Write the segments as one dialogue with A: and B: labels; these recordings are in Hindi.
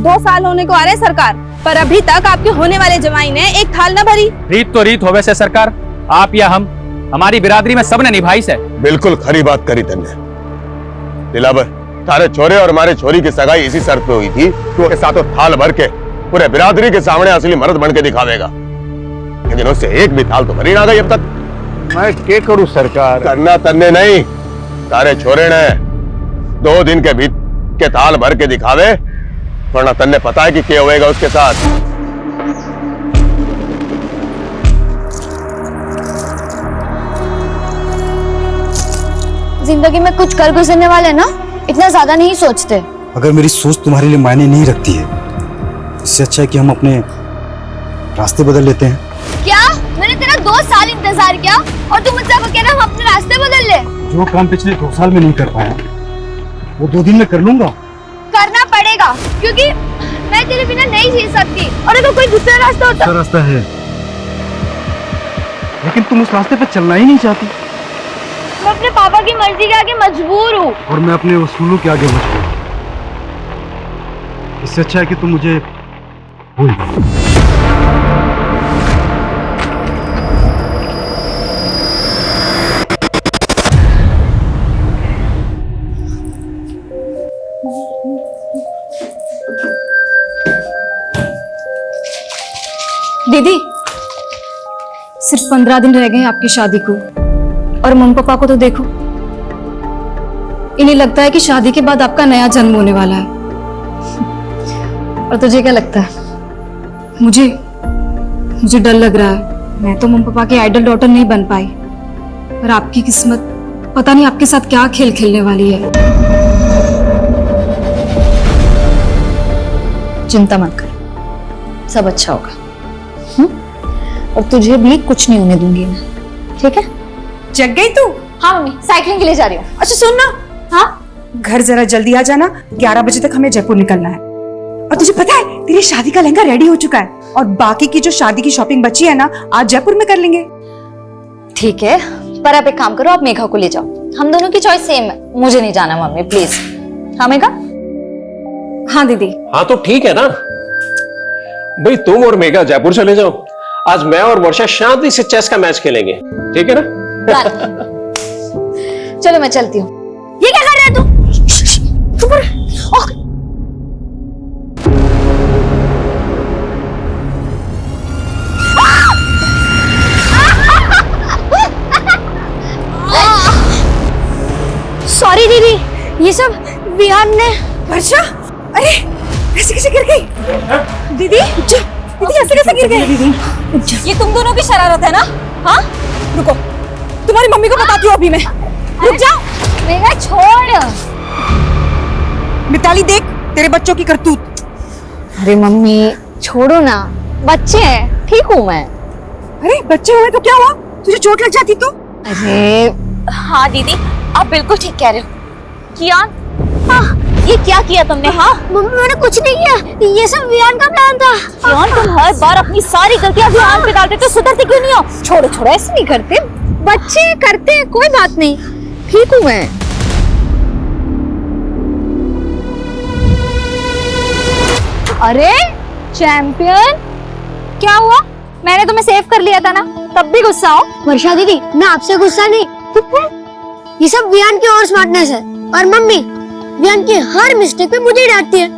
A: 2 साल होने को आ रहे सरकार, पर अभी तक आपके होने वाले जमाई ने एक थाल न भरी।
B: रीत तो रीत होवे से सरकार, आप या हम, हमारी बिरादरी में सबने निभाई से।
C: बिल्कुल खरी बात करी तन्ने। दिलावर, तारे छोरे और हमारे छोरी की सगाई इसी शर्त पे हुई थी कि उसके साथ थाल भर के पूरे बिरादरी के सामने असली मर्द बन के दिखावेगा, लेकिन उससे एक भी थाल तो भरी ना गई अब तक।
D: मैं क्या करूं सरकार?
C: करना तन्ने नहीं, तारे छोरे ने 2 दिन के बीच के थाल भर के दिखावे, वरना तन्ने पता है कि क्या होएगा उसके साथ।
E: जिंदगी में कुछ कर गुजरने वाले ना इतना ज्यादा नहीं सोचते।
F: अगर मेरी सोच तुम्हारे लिए मायने नहीं रखती है, इससे अच्छा है कि हम अपने रास्ते बदल लेते हैं।
E: क्या? मैंने तेरा 2 साल इंतजार किया और तुम मुझसे कह रहा हम अपने रास्ते बदल ले?
F: जो काम पिछले 2 साल में नहीं कर पाया, वो 2 दिन में कर लूंगा।
E: करना पड़ेगा, क्योंकि मैं तेरे बिना नहीं जी सकती। और अगर कोई दूसरा रास्ता होता।
F: दूसरा रास्ता है, लेकिन तुम उस रास्ते पे चलना ही नहीं चाहती।
E: मैं अपने पापा की मर्जी के आगे मजबूर हूँ।
F: और मैं अपने उसूलों के आगे मजबूर हूँ। इससे अच्छा है कि तुम मुझे भूल जाओ।
G: दीदी, सिर्फ 15 दिन रह गए आपकी शादी को, और मम्मी पापा को तो देखो, इन्हें लगता है कि शादी के बाद आपका नया जन्म होने वाला है। और तुझे क्या लगता है? मुझे डर लग रहा है। मैं तो मम्मी पापा के आइडल डॉटर नहीं बन पाई, और आपकी किस्मत पता नहीं आपके साथ क्या खेल खेलने वाली है। चिंता मत कर, सब अच्छा होगा। और तुझे भी कुछ नहीं होने दूंगी मैं, ठीक है?
A: जग गई तू?
E: हाँ मम्मी, साइकिलिंग के लिए जा रही हूँ।
A: अच्छा सुन ना,
E: हाँ,
A: घर जरा जल्दी आ जाना, 11 बजे तक हमें जयपुर निकलना है। और तुझे पता है तेरी शादी का लहंगा रेडी हो चुका है, और बाकी की जो शादी की शॉपिंग बची है ना, आज जयपुर में कर लेंगे।
E: ठीक है, पर आप एक काम करो, आप मेघा को ले जाओ। हम दोनों की चॉइस सेम है। मुझे नहीं जाना मम्मी, प्लीज। हाँ मेघा?
G: हाँ दीदी।
D: हाँ तो ठीक है ना भाई, तुम और मेघा जयपुर चले जाओ। आज मैं और वर्षा शांति से चेस का मैच खेलेंगे, ठीक है ना?
E: चलो मैं चलती हूँ। ये क्या कर रहा है तू? सॉरी दीदी, ये सब विहान ने।
A: वर्षा, अरे ऐसे कैसे गिर गई? दीदी ऐसे कैसे गिर गई? दीदी
G: ये तुम दोनों की शरारत है ना? हाँ, रुको, तुम्हारी मम्मी को बताती हूँ अभी मैं। रुक जाओ।
E: मेघा छोड़।
A: मिताली देख तेरे बच्चों की करतूत।
E: अरे मम्मी छोड़ो ना, बच्चे हैं, ठीक हूँ मैं।
A: अरे बच्चे हुए तो क्या हुआ? तुझे चोट लग जाती तो?
E: अरे
G: हाँ दीदी, आप बिल्कुल ठीक कह रहे हो। कियान,
E: ये क्या किया तुमने? हाँ मम्मी, मैंने कुछ नहीं किया, ये सब विहान का प्लान था।
G: कियान, तुम हर बार अपनी सारी गलतियां विहान पे डालते, तो सुधरते क्यों नहीं हो?
E: छोड़ो, ऐसे नहीं करते, बच्चे करते हैं, कोई बात नहीं, ठीक हूँ मैं। अरे चैंपियन, क्या हुआ? मैंने तुम्हें सेव कर लिया था ना, तब भी गुस्सा हो? वर्षा दीदी, मैं आपसे गुस्सा नहीं, ये सब विहान की और स्मार्टनेस है। और मम्मी विहान की हर मिस्टेक पे मुझे डांटती है।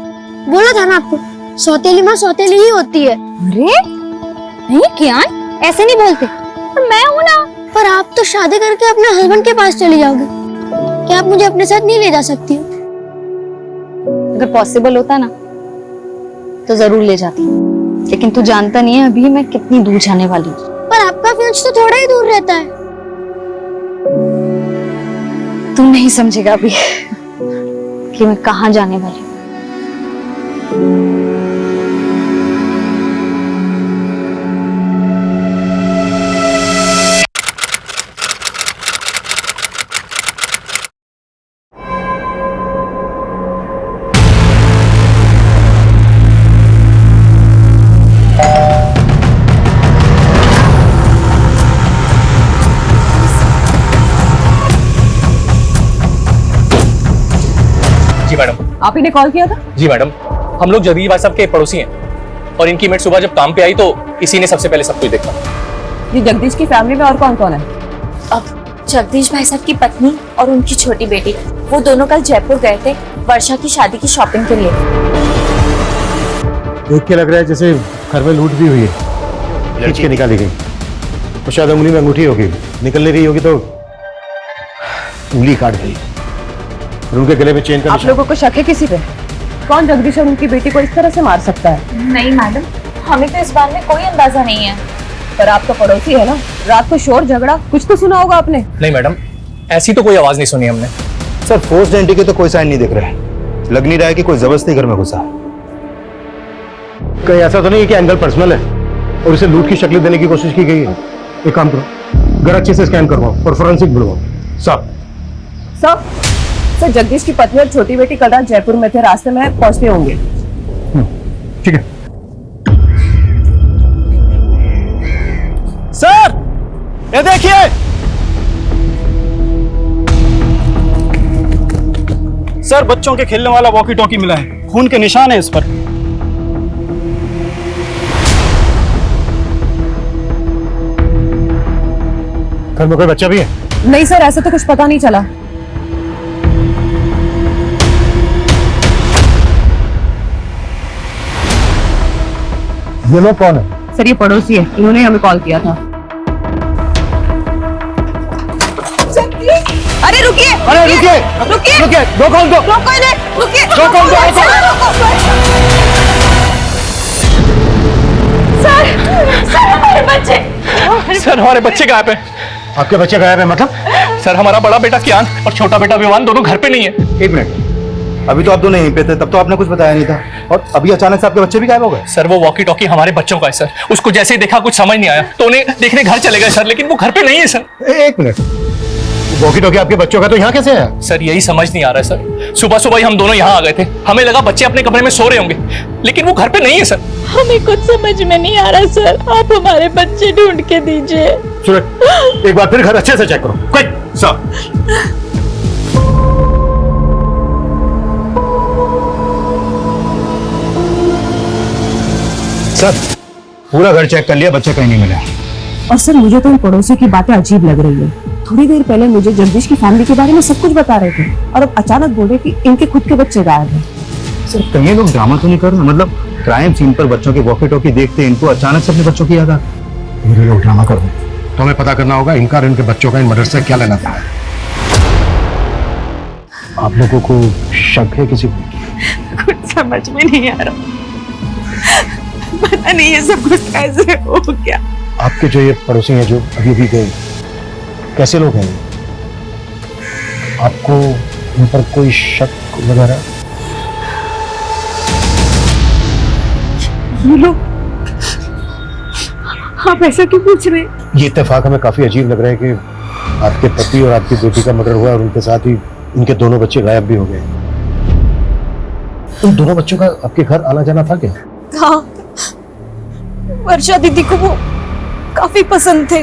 E: बोला था ना आपको, सौतेली माँ सौतेली ही होती है। अरे नहीं कियान, ऐसे नहीं बोलते। पर मैं हूँ ना। पर आप तो शादी करके अपने हस्बैंड के पास चली जाओगे, क्या आप मुझे अपने साथ नहीं ले जा सकती हो? अगर पॉसिबल होता ना तो जरूर ले जाती, लेकिन तू जानता नहीं है अभी मैं कितनी दूर जाने वाली हूँ। पर आपका फ्यूज तो थोड़ा ही दूर रहता है। तू नहीं समझेगा अभी कि मैं कहाँ जाने वाली हूँ।
B: जी मैडम।
A: आप ही ने कॉल किया था?
B: जी मैडम,
H: हम लोग जगदीश भाई साहब के पड़ोसी हैं और इनकी मेट सुबह जब काम पे आई तो इसी ने सबसे पहले सब कुछ देखा।
I: ये जगदीश की फैमिली में और कौन कौन है?
J: अब जगदीश भाई साहब की पत्नी और उनकी छोटी बेटी, वो दोनों कल जयपुर गए थे वर्षा की शादी की शॉपिंग के लिए।
K: देख के लग रहा है जैसे घर में लूट भी हुई है, खींच के निकाली गई। तो शायद उंगली में अंगूठी होगी, निकल नहीं रही होगी तो उंगली काट गई और उनके गले में चेन का
I: आप लोगों को शक है किसी पे? कौन जगदीश और उनकी बेटी को इस तरह से मार सकता है?
J: नहीं मैडम, हमें तो इस बारे में कोई अंदाजा नहीं है।
I: पर आप तो पड़ोसी है ना, रात को शोर झगड़ा कुछ तो सुना होगा आपने।
H: नहीं मैडम, ऐसी तो कोई आवाज नहीं सुनी हमने।
F: सर फोर्स्ड एंट्री के तो कोई साइन नहीं दिख रहे, लग नहीं रहा है कि कोई जबरदस्ती घर में घुसा।
K: कहीं ऐसा तो नहीं है कि एंगल पर्सनल है और इसे लूट की शक्ल देने की कोशिश की गई है? एक काम करो, घर अच्छे से स्कैन करवाओ और फोरेंसिक बुलवाओ। साहब
I: सर जगदीश की पत्नी और छोटी बेटी कल रात जयपुर में थे, रास्ते में पहुंचते होंगे।
K: ठीक है
B: सर, ये देखिए, सर बच्चों के खेलने वाला वॉकी टॉकी मिला है, खून के निशान है इस पर।
K: घर में कोई बच्चा भी है?
I: नहीं सर, ऐसा तो कुछ पता नहीं चला।
K: ये लोग कौन है?
I: सर ये पड़ोसी है, इन्होंने हमें कॉल किया था। अरे रुकिए,
K: अरे रुकिए,
I: रुकिए,
K: रुकिए, रोको उनको,
I: रोको इन्हें, रुकिए,
K: रोको उनको, रोको।
J: सर हमारे बच्चे,
H: सर हमारे बच्चे गायब है।
K: आपके बच्चे गायब है मतलब?
H: सर हमारा बड़ा बेटा कियान और छोटा बेटा विवान दोनों घर पे नहीं है।
F: एक मिनट, अभी तो आप दोनों यहीं पे थे, तब तो आपने कुछ बताया नहीं था, और अभी अचानक से आपके बच्चे भी गायब हो गए?
H: सर वो वॉकी टॉकी हमारे बच्चों का है सर, उसको जैसे ही देखा कुछ समझ नहीं आया तो उन्हें देखने घर चले गए सर, लेकिन वो घर पे नहीं है सर।
K: एक मिनट, वॉकी टॉकी आपके बच्चों का तो यहाँ कैसे है?
H: सर यही समझ नहीं आ रहा है सर, सुबह सुबह ही हम दोनों यहाँ आ गए थे, हमें लगा बच्चे अपने कमरे में सो रहे होंगे, लेकिन वो घर पे नहीं है सर।
J: हमें कुछ समझ में नहीं आ रहा सर, आप हमारे बच्चे ढूंढ के दीजिए।
K: सूरज, एक बार फिर घर अच्छे से चेक करो, क्विक। सर सर, पूरा घर चेक कर लिया, बच्चे कहीं नहीं मिले।
I: और सर मुझे तो इन पड़ोसी की बातें अजीब लग रही है। थोड़ी देर पहले मुझे जगदीश की फैमिली के बारे में सब कुछ बता रहे थे और अब अचानक बोले कि इनके खुद के बच्चे गायब हैं।
F: सर कहीं ये लोग ड्रामा तो नहीं कर रहे? मतलब क्राइम सीन पर बच्चों के वॉकी टॉकी देखते इनको अचानक से अपने बच्चों की याद आ गई।
K: ये लोग ड्रामा कर रहे हैं, तो हमें पता करना होगा इनका और इनके बच्चों का इन मर्डर से क्या लेना था। आप लोगों को शक है किसी को?
A: कुछ समझ में नहीं आ रहा, पता नहीं ये सब कुछ कैसे हो गया।
K: आपके जो ये पड़ोसी हैं जो अभी भी गए, कैसे लोग हैं? आपको इन पर कोई शक वगैरह?
A: ये लोग, आप ऐसा क्यों पूछ रहे हैं?
K: ये इत्तेफाक हमें काफी अजीब लग रहा है कि आपके पति और आपकी बेटी का मर्डर हुआ और उनके साथ ही इनके दोनों बच्चे गायब भी हो गए। उन दोनों बच्चों का आपके घर आना जाना था क्या?
J: हाँ, वर्षा दीदी को वो काफी पसंद थे।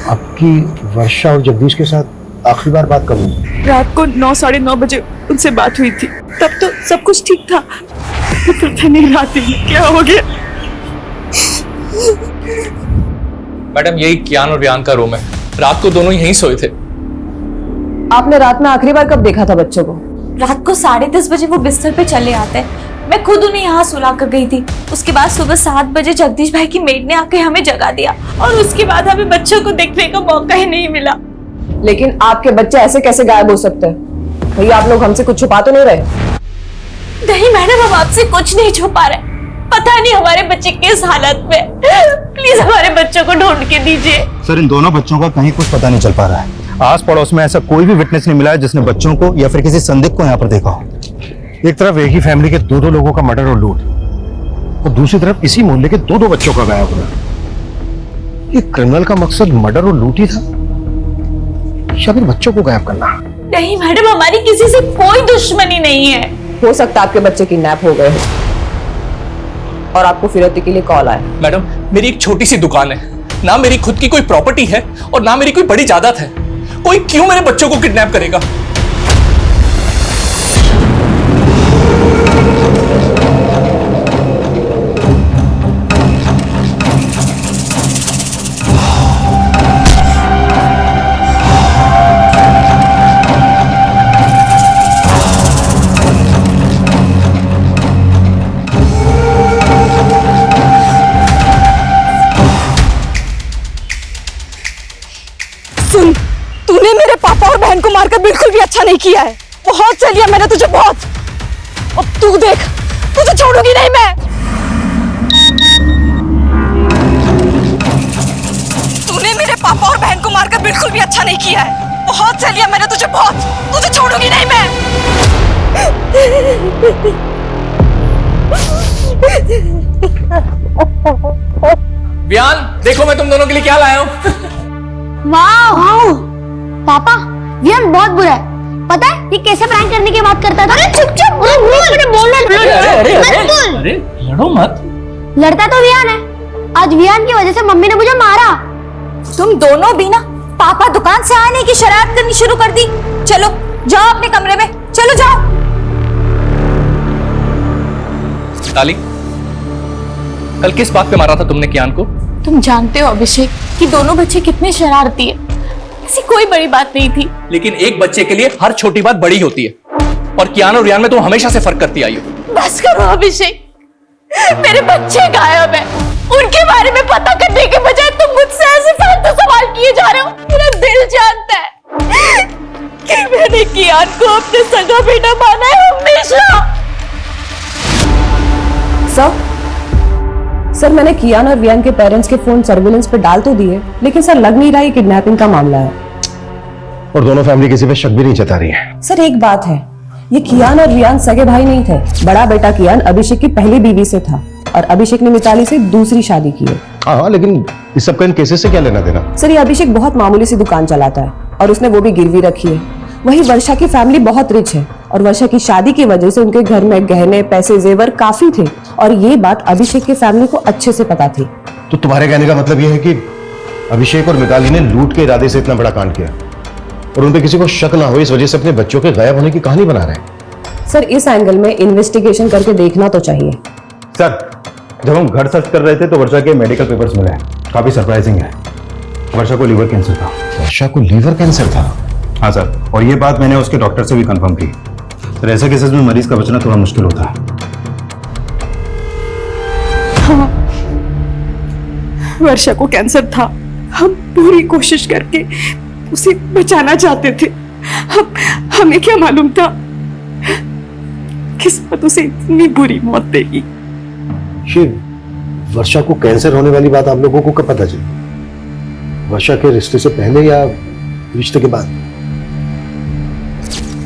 K: आपकी वर्षा और जगदीश के साथ आखिरी बार बात कब हुई?
A: रात को 9, साढ़े 9 बजे उनसे बात हुई थी, तब तो सब कुछ ठीक था। पता नहीं रात में क्या हो गया।
H: मैडम यही कियान और वियान का रूम है, रात को दोनों यहीं सोए थे।
I: आपने रात में आखिरी बार कब देखा था बच्चों को?
J: रात को 10:30 बजे वो बिस्तर पे चले आते, मैं खुद उन्हें यहाँ सुला कर गई थी। उसके बाद सुबह 7 बजे जगदीश भाई की मेड ने आके हमें जगा दिया और उसके बाद हमें बच्चों को देखने का मौका ही नहीं मिला।
I: लेकिन आपके बच्चे ऐसे कैसे गायब हो सकते हैं? भैया आप लोग हमसे कुछ छुपा तो नहीं रहे?
J: नहीं मैडम, हम आपसे कुछ नहीं छुपा रहे, पता नहीं हमारे बच्चे किस हालत में, प्लीज हमारे बच्चों को ढूंढ के दीजिए।
F: सर इन दोनों बच्चों का कहीं कुछ पता नहीं चल पा रहा है। आस पड़ोस में ऐसा कोई भी विटनेस नहीं मिला है जिसने बच्चों को या फिर किसी संदिग्ध को यहाँ पर देखा हो।
K: एक तरफ एक ही फैमिली के दो लोगों का मर्डर और लूट, और दूसरी तरफ इसी मोहल्ले के दो बच्चों का गायब होना। ये क्रिमिनल का मकसद मर्डर और लूट ही था या फिर बच्चों को गायब करना?
J: नहीं मैडम, हमारी किसी से कोई दुश्मनी नहीं है।
I: हो सकता है आपके बच्चे किडनैप हो गए और आपको फिरौती के लिए कॉल आया।
H: मैडम मेरी एक छोटी सी दुकान है, ना मेरी खुद की कोई प्रॉपर्टी है और ना मेरी कोई बड़ी जायदाद है, कोई क्यों मेरे बच्चों को किडनैप करेगा?
A: किया है, बहुत सह लिया मैंने तुझे, बहुत। अब तू देख, तुझे छोड़ूंगी नहीं मैं। तूने मेरे पापा और बहन को मारकर बिल्कुल भी अच्छा नहीं किया है, बहुत सह लिया मैंने तुझे, बहुत। तुझे छोड़ूंगी नहीं मैं।
H: वियान, देखो मैं तुम दोनों के लिए क्या लाया हूँ।
E: वाह पापा, वियान बहुत बुरा है। पता है ये कैसे प्रैंक करने की बात करता था? अरे चुप चुप, बोलना
H: अरे लड़ो मत।
E: लड़ता तो वियान है, आज वियान की वजह से मम्मी ने मुझे मारा।
J: तुम दोनों भी ना पापा दुकान से आने की शरारत करनी शुरू कर दी। चलो जाओ अपने कमरे में, चलो जाओ।
H: ताली, कल किस बात पे मारा था तुमने कियान को?
J: तुम जानते हो अभिषेक कि दोनों बच्चे कितने शरारती है, ऐसी कोई बड़ी बात नहीं थी।
H: लेकिन एक बच्चे के लिए हर छोटी बात बड़ी होती है, और कियान और रियान में तुम हमेशा से फर्क करती आई हो।
J: बस करो अभिषेक, मेरे बच्चे गायब है, उनके बारे में पता करने के बजाय तुम मुझसे ऐसे फालतू सवाल किए जा रहे हो। मेरा दिल जानता है कि मैंने कियान को अपने सगा बेटा माना है हमेशा।
I: सर मैंने कियान और वियान के पेरेंट्स के फोन सर्विलेंस पे डाल तो दिए, लेकिन सर लग नहीं रहा ये किडनैपिंग का मामला है।
K: और दोनों फैमिली किसी पे शक भी नहीं जता रही है।
I: सर एक बात है, ये कियान और वियान सगे भाई नहीं थे। बड़ा बेटा कियान अभिषेक की पहली बीवी से था और अभिषेक ने मिताली से दूसरी शादी की है।
K: हाँ, लेकिन इस सब का इन केसेस से क्या लेना देना?
I: सर ये अभिषेक बहुत मामूली सी दुकान चलाता है और उसने वो भी गिरवी रखी है। वही वर्षा की फैमिली बहुत रिच है और वर्षा की शादी की वजह से उनके घर में गहने, पैसे, जेवर काफी थे और ये बात अभिषेक की फैमिली को अच्छे से पता थी।
K: तो तुम्हारे कहने का मतलब यह है कि अभिषेक और मिताली ने लूट के इरादे से इतना बड़ा कांड किया और उन पे किसी को शक ना हो इस वजह से अपने बच्चों के गायब होने की कहानी बना रहे हैं।
I: सर इस एंगल में इन्वेस्टिगेशन करके देखना तो चाहिए।
F: सर जब हम घर सर्च कर रहे थे तो वर्षा के मेडिकल पेपर्स मिले हैं, काफी सरप्राइजिंग है। वर्षा को लीवर कैंसर था।
K: वर्षा को लीवर कैंसर था?
F: हाँ सर, और ये बात मैंने उसके डॉक्टर से भी कंफर्म की। सर ऐसे केसेस में मरीज का बचना थोड़ा मुश्किल होता है।
A: हाँ, वर्षा को कैंसर था। हम पूरी कोशिश करके उसे बचाना चाहते थे। हमें क्या मालूम था किस्मत उसे इतनी बुरी मौत देगी।
K: ये वर्षा को कैंसर होने वाली बात आप लोगों को कब पता चली? वर्षा के रिश्ते से पहले या रिश्ते के बाद?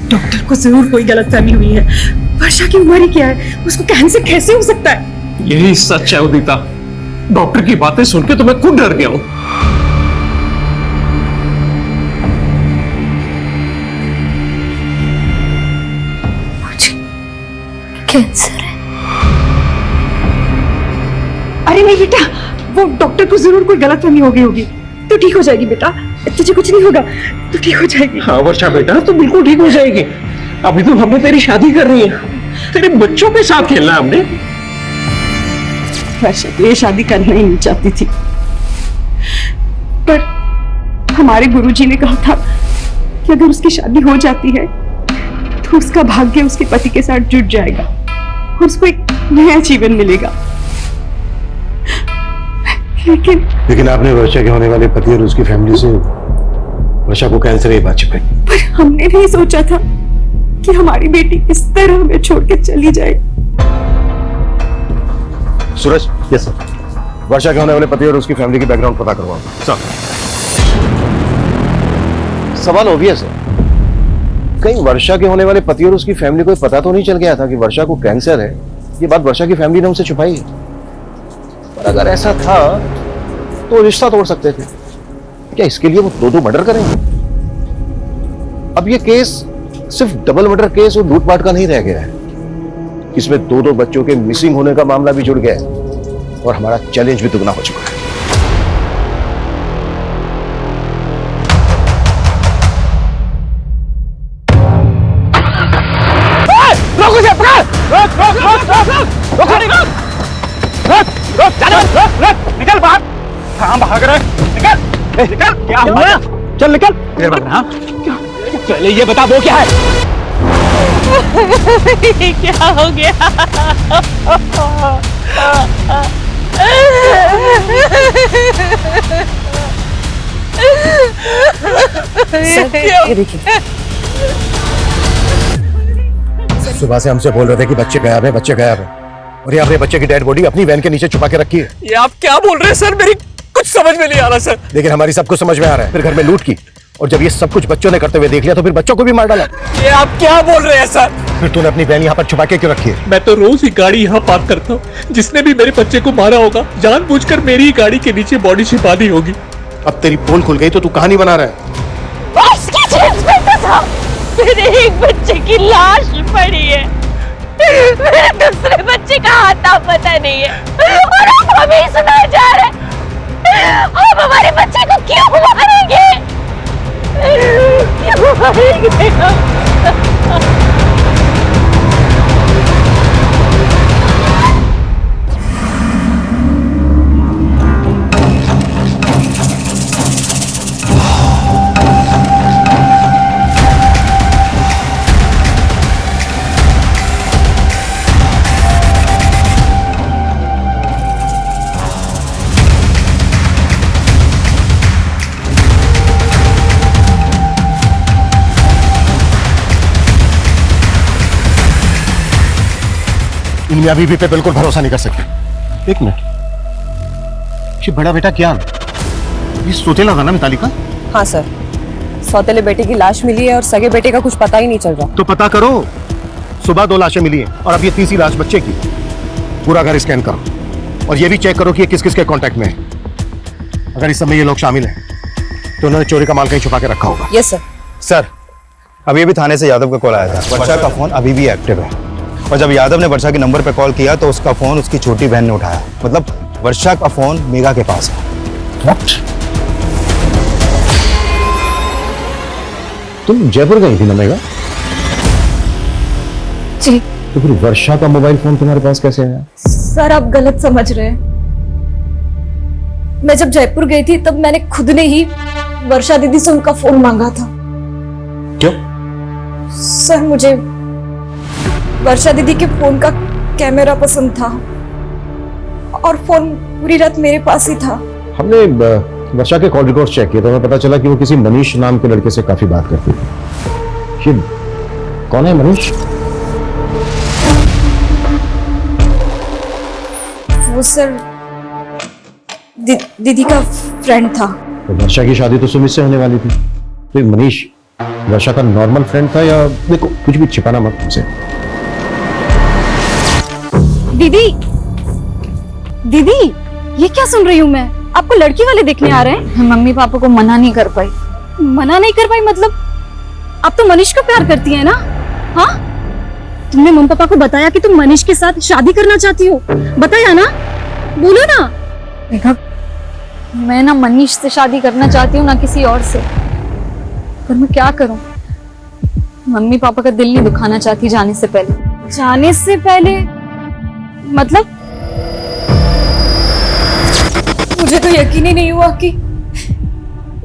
A: डॉक्टर को जरूर कोई गलतफहमी हुई है। वर्षा की उम्र ही क्या है, उसको कैंसर कैसे हो सकता है?
D: यही सच है उदिता, डॉक्टर की बातें सुन के तो मैं खुद डर गया हूं।
E: कैंसर है।
A: अरे नहीं बेटा, वो डॉक्टर को जरूर कोई गलतफहमी हो गई होगी। तो ठीक हो जाएगी बेटा, तुझे कुछ नहीं होगा, तो ठीक हो जाएगी।
D: हाँ वर्षा बेटा, तो बिल्कुल ठीक हो जाएगी। अभी तो हमने तेरी शादी करनी है, तेरे बच्चों के साथ खेलना है हमने।
A: वर्षा तो ये शादी करना ही नहीं चाहती थी, पर हमारे गुरुजी ने कहा था कि अगर उसकी शादी हो जाती है तो उसका भाग्य उसके पति के साथ जुड़ जाएगा और उसको एक नया जीवन मिलेगा।
K: लेकिन आपने वर्षा के होने वाले पति और उसकी फैमिली से वर्षा को कैंसर की बात छिपाई।
A: पर हमने नहीं सोचा था कि हमारी बेटी इस तरह हमें छोड़ के चली जाए।
K: सूरज, यस सर, वर्षा के होने वाले पति और उसकी फैमिली की बैकग्राउंड पता करवाओ। सर, सवाल ऑब्वियस है, कहीं वर्षा के होने वाले पति और उसकी फैमिली को पता तो नहीं चल गया था कि वर्षा को कैंसर है? ये बात वर्षा की फैमिली ने उनसे छुपाई है। पर अगर ऐसा था तो रिश्ता तोड़ सकते थे। क्या इसके लिए वो दो मर्डर करेंगे? अब ये केस सिर्फ डबल मर्डर केस और लूटपाट का नहीं रह गया है, इसमें दो बच्चों के मिसिंग होने का मामला भी जुड़ गया है और हमारा चैलेंज भी दुगना हो चुका है।
B: निकल बाहर। कहां भाग रहा है? निकल, निकल। क्या हुआ? चल निकल। पहले ये बता वो क्या है?
J: क्या हो गया?
I: ये देखिए।
K: सुबह से हमसे बोल रहे थे कि बच्चे गायब है, बच्चे गायब है, और ये अपने बच्चे की डेड बॉडी अपनी वैन के नीचे छुपा के रखी है।
H: ये आप क्या बोल रहे हैं सर? मेरी कुछ समझ में नहीं आ रहा सर।
K: लेकिन हमारी सब कुछ समझ में आ रहा है। फिर घर में लूट की, और जब ये सब कुछ बच्चों ने करते हुए देख लिया तो फिर बच्चों को भी मार डाला।
H: ये आप क्या बोल रहे हैं सर?
K: फिर तूने अपनी वैन यहाँ पर छुपा के क्यों रखी है?
H: मैं तो रोज ही गाड़ी यहाँ पार्क करता हूँ। जिसने भी मेरे बच्चे को मारा होगा जानबूझकर मेरी ही गाड़ी के नीचे बॉडी छिपा दी होगी।
K: अब तेरी पोल खुल गई तो तू कहानी बना रहा है।
J: उसकी जीन्स में तो था मेरे एक बच्चे की लाश पड़ी है, मेरे दूसरे बच्चे का आता पता नहीं है, और अब हमें ही सुनाए जा रहे हैं। अब हमारे बच्चे को क्यों मारेंगे? क्यों मारेंगे?
K: इन मियां बीवी पे बिल्कुल भरोसा नहीं कर सकते। एक मिनट, ये बड़ा बेटा क्या ये सौतेला था ना मिताली का?
I: हाँ सर, सौतेले बेटे की लाश मिली है और सगे बेटे का कुछ पता ही नहीं चल रहा।
K: तो पता करो। सुबह 2 लाशें मिली हैं और अब ये तीसरी लाश बच्चे की। पूरा घर स्कैन करो और ये भी चेक करो कि ये किस किस के कांटेक्ट में है। अगर इस समय ये लोग शामिल हैं तो उन्होंने चोरी का माल कहीं छुपा के रखा होगा।
I: Yes sir.
F: सर, अभी अभी थाने से यादव का कॉल आया था। वर्षा का फोन अभी भी एक्टिव है, और जब यादव ने वर्षा के नंबर पे कॉल किया तो उसका फोन उसकी छोटी बहन ने उठाया। मतलब वर्षा का फोन मेघा के पास है।
K: What? तुम जयपुर गई थी ना मेघा?
G: जी।
K: तो फिर वर्षा का मोबाइल फोन तुम्हारे पास कैसे आया?
G: सर आप गलत समझ रहे हैं। मैं जब जयपुर गई थी तब मैंने खुद ने ही वर्षा दीदी से उनका फोन मांगा था।
K: क्यों?
G: सर मुझे वर्षा दीदी के फोन का कैमरा पसंद था और फोन पूरी रात मेरे पास ही था।
K: हमने वर्षा के कॉल रिकॉर्ड चेक किए तो हमें पता चला कि वो किसी मनीष नाम के लड़के से काफी बात करती थी। ये कौन है मनीष?
G: वो सर दीदी का फ्रेंड था।
K: तो वर्षा की शादी तो सुमित से होने वाली थी, तो ये मनीष वर्षा का नॉर्मल फ्रेंड था या? देखो कुछ भी छिपाना मत हमसे।
G: दीदी दीदी ये क्या सुन रही हूँ मैं? आपको लड़की वाले देखने आ रहे हैं?
J: मम्मी पापा को मना नहीं कर पाई।
G: मना नहीं कर पाई मतलब? आप तो मनीष को प्यार करती है ना? हाँ, तुमने मम्मी पापा को बताया कि तुम मनीष के साथ शादी करना चाहती हो? बताया ना? बोलो ना।
J: देखा, मैं ना मनीष से शादी करना चाहती हूँ ना किसी और से, पर मैं क्या करूँ? मम्मी पापा का दिल नहीं दुखाना चाहती जाने से पहले।
G: जाने से पहले मतलब? मुझे तो यकीन ही नहीं हुआ कि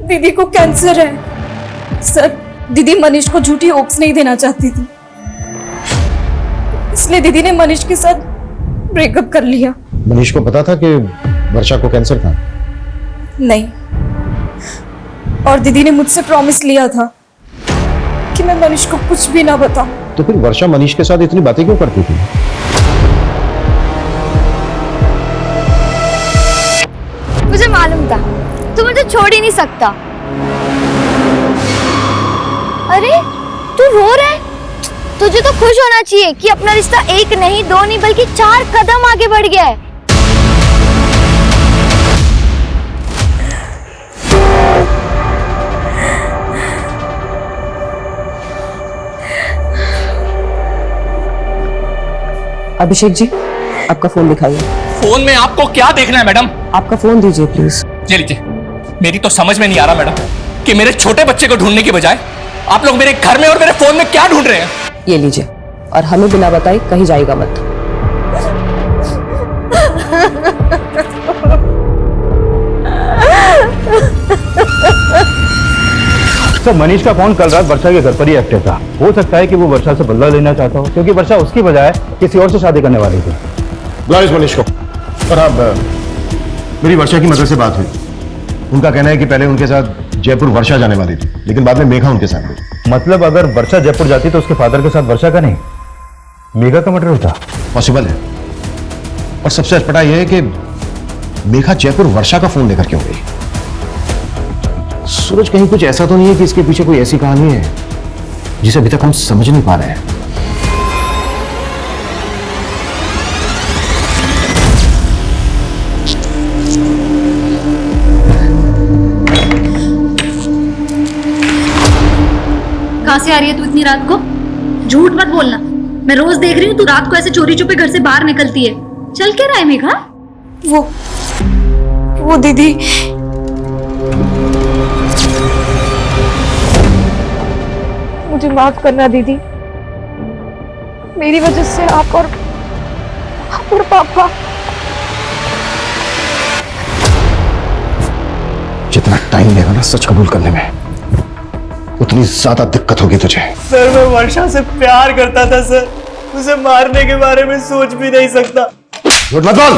G: दीदी को कैंसर है। सर, दीदी मनीष को झूठी होप्स नहीं देना चाहती थी, इसलिए दीदी ने मनीष के साथ ब्रेकअप कर लिया।
K: मनीष को पता था कि वर्षा को कैंसर था?
G: नहीं, और दीदी ने मुझसे प्रॉमिस लिया था कि मैं मनीष को कुछ भी ना बताऊं।
K: तो फिर वर्षा मनीष के साथ इतनी बातें क्यों करती थी?
E: मुझे मालूम था तू मुझे छोड़ ही नहीं सकता। अरे तू रो रहा है? तुझे तो खुश होना चाहिए कि अपना रिश्ता 1 नहीं 2 नहीं बल्कि 4 कदम आगे बढ़ गया है।
I: अभिषेक जी, आपका फोन दिखाइए।
H: फोन में आपको क्या देखना है मैडम?
I: आपका फोन दीजिए प्लीज।
H: ये लीजिए। मेरी तो समझ में नहीं आ रहा मैडम कि मेरे छोटे बच्चे को ढूंढने की बजाय आप लोग मेरे घर में और मेरे फोन में क्या ढूंढ रहे हैं?
I: ये लीजिए, और हमें बिना बताए कहीं जाएगा मत।
F: तो मनीष का फोन कल रात वर्षा के घर पर ही एक्टिव था। हो सकता है कि वो वर्षा से बदला लेना चाहता हो, क्योंकि वर्षा उसकी बजाय किसी और से शादी करने वाली थी।
K: बुलाओ इस मनीष को। और अब मेरी वर्षा की मदद से बात हुई। उनका कहना है कि पहले उनके साथ जयपुर वर्षा जाने वाली थी, लेकिन बाद में मेघा उनके साथ गई।
F: मतलब अगर वर्षा जयपुर जाती तो उसके फादर के साथ वर्षा का नहीं? मेघा का मर्डर था?
K: पॉसिबल है। और सबसे अटपटा यह है कि मेघा जयपुर वर्षा का फोन लेकर क्यों गई? सूरज, कहीं कुछ ऐसा तो नहीं है कि इसके पीछे कोई ऐसी कहानी है जिसे अभी तक हम समझ नहीं पा रहे हैं?
G: कहाँ से आ रही है तू इतनी रात को? झूठ मत बोलना। मैं रोज देख रही हूँ तू रात को ऐसे चोरी छुपे घर से बाहर निकलती है। चल क्या रहा है मेघा?
J: वो दीदी, मुझे माफ करना दीदी। मेरी वजह से आप और पापा।
K: जितना टाइम लेगा ना सच कबूल करने में, उतनी ज्यादा दिक्कत होगी तुझे।
B: सर मैं वर्षा से प्यार करता था सर, उसे मारने के बारे में सोच भी नहीं सकता।
K: झूठ मत बोल।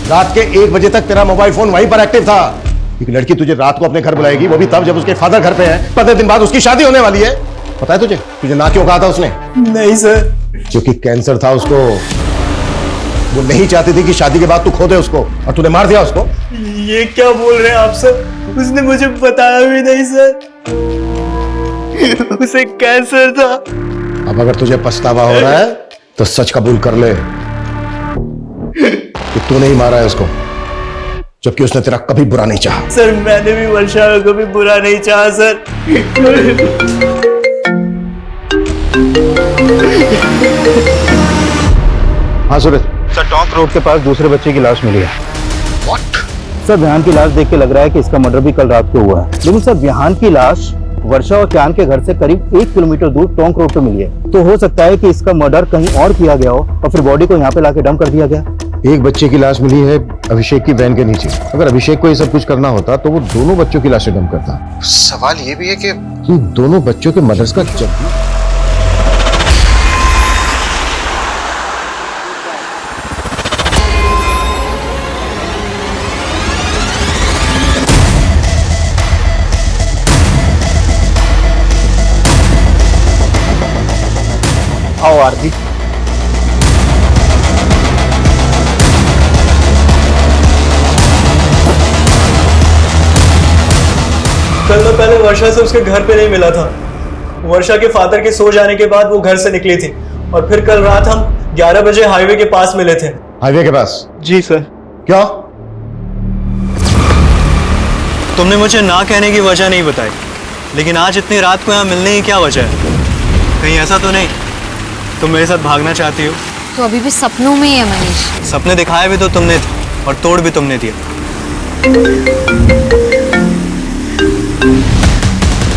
K: रात के 1 बजे तक तेरा मोबाइल फोन वहीं पर एक्टिव था। एक लड़की तुझे रात को अपने घर बुलाएगी, वो भी तब जब उसके फादर घर पे है। 15 दिन बाद उसकी शादी होने वाली है। पता है तुझे ना क्यों कहा था उसने?
B: नहीं सर।
K: क्योंकि कैंसर था उसको। वो नहीं चाहती थी कि शादी के बाद तू खो दे उसको, और तूने मार दिया उसको।
B: ये क्या बोल रहे हैं आप सर? उसने मुझे बताया भी नहीं सर। उसे कैंसर था।
K: अब अगर तुझे पछतावा हो रहा है तो सच कबूल कर ले कि तूने ही मारा है उसको, जबकि उसने तेरा कभी बुरा नहीं चाहा।
B: सर मैंने भी वर्षा का कभी बुरा नहीं चाहा सर।
K: हाँ सूरज।
F: सर टोंक रोड के पास दूसरे बच्चे की लाश मिली है। सर विहान की लाश देख के लग रहा है कि इसका मर्डर भी कल रात को हुआ है, लेकिन सर विहान की लाश वर्षा और चांद के घर से करीब 1 किलोमीटर दूर टोंक रोड पे मिली है। तो हो सकता है कि इसका मर्डर कहीं और किया गया हो और फिर बॉडी को यहाँ पे लाके डंप कर दिया गया।
K: एक बच्चे की लाश मिली है अभिषेक की वैन के नीचे। अगर अभिषेक को ये सब कुछ करना होता तो वो दोनों बच्चों की लाशें डंप करता। सवाल ये भी है कि दोनों बच्चों के मदर्स का जब
F: आओ आरती।
B: कल मैं पहले वर्षा से उसके घर पे नहीं मिला था। वर्षा के फादर के सो जाने के बाद वो घर से निकली थी और फिर कल रात हम 11 बजे हाईवे के पास मिले थे।
K: हाईवे के पास?
B: जी सर।
K: क्या?
B: तुमने मुझे ना कहने की वजह नहीं बताई, लेकिन आज इतनी रात को यहाँ मिलने की क्या वजह है? कहीं ऐसा तो नहीं तुम मेरे साथ भागना चाहती हो?
G: तो अभी भी सपनों में ही है मनीष।
B: सपने दिखाए भी तो तुमने थे और तोड़ भी तुमने दिया।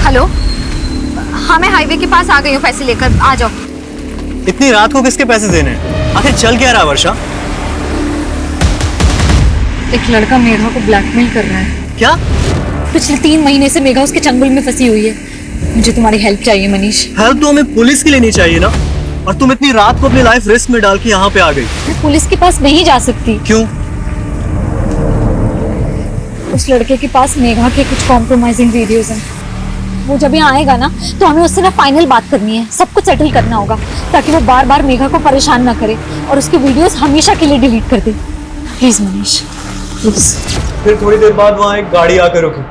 G: हेलो, हाँ मैं हाईवे के पास आ गई हूँ, पैसे लेकर आ जाओ।
B: इतनी रात को किसके पैसे देने हैं? आखिर चल क्या रहा वर्षा?
G: एक लड़का मेघा को ब्लैकमेल कर रहा है।
B: क्या?
G: पिछले 3 महीने से मेघा उसके चंगुल में फंसी हुई है। मुझे तुम्हारी हेल्प चाहिए मनीष।
B: हेल्प तो हमें पुलिस की लेनी चाहिए ना, और तुम इतनी रात को अपनी लाइफ रिस्क में डाल के यहाँ पे आ गई।
G: मैं पुलिस के पास नहीं जा सकती।
B: क्यों?
G: उस लड़के के पास मेघा के कुछ कॉम्प्रोमाइजिंग वीडियोस हैं। वो जब यहाँ आएगा ना तो हमें उससे ना फाइनल बात करनी है, सब कुछ सेटल करना होगा ताकि वो बार बार मेघा को परेशान ना करे और उसके वीडियोस हमेशा के लिए डिलीट कर दे। Please Manish, please.
B: फिर थोड़ी देर बाद वहाँ एक गाड़ी आकर रुकी।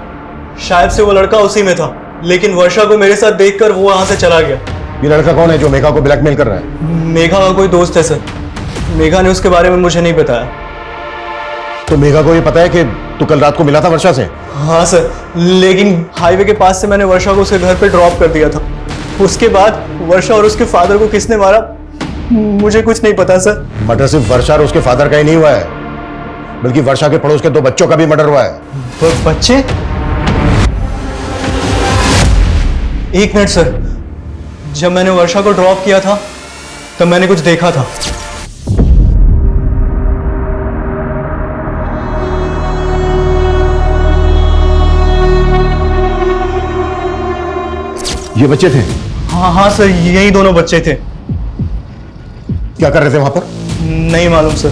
B: शायद से वो लड़का उसी में था, लेकिन वर्षा को मेरे साथ देखकर वो वहाँ से चला गया।
K: ये लड़का कौन है जो मेघा को ब्लैकमेल कर रहा है?
B: मेघा का कोई दोस्त है सर। मेघा ने उसके बारे में मुझे नहीं बताया।
K: तो मेघा को ये पता है कि तू कल रात को मिला था वर्षा से?
B: हाँ सर, लेकिन हाईवे के पास से मैंने वर्षा को उसके घर पे ड्रॉप कर दिया था। उसके बाद वर्षा और उसके फादर को किसने मारा मुझे कुछ नहीं पता सर।
K: मर्डर सिर्फ वर्षा और उसके फादर का ही नहीं हुआ है, बल्कि वर्षा के पड़ोस के 2 बच्चों का भी मर्डर हुआ है।
B: बच्चे? एक मिनट सर, जब मैंने वर्षा को ड्रॉप किया था तब मैंने कुछ देखा था।
K: ये बच्चे थे?
B: हाँ सर, यही दोनों बच्चे थे।
K: क्या कर रहे थे वहां पर?
B: नहीं मालूम सर।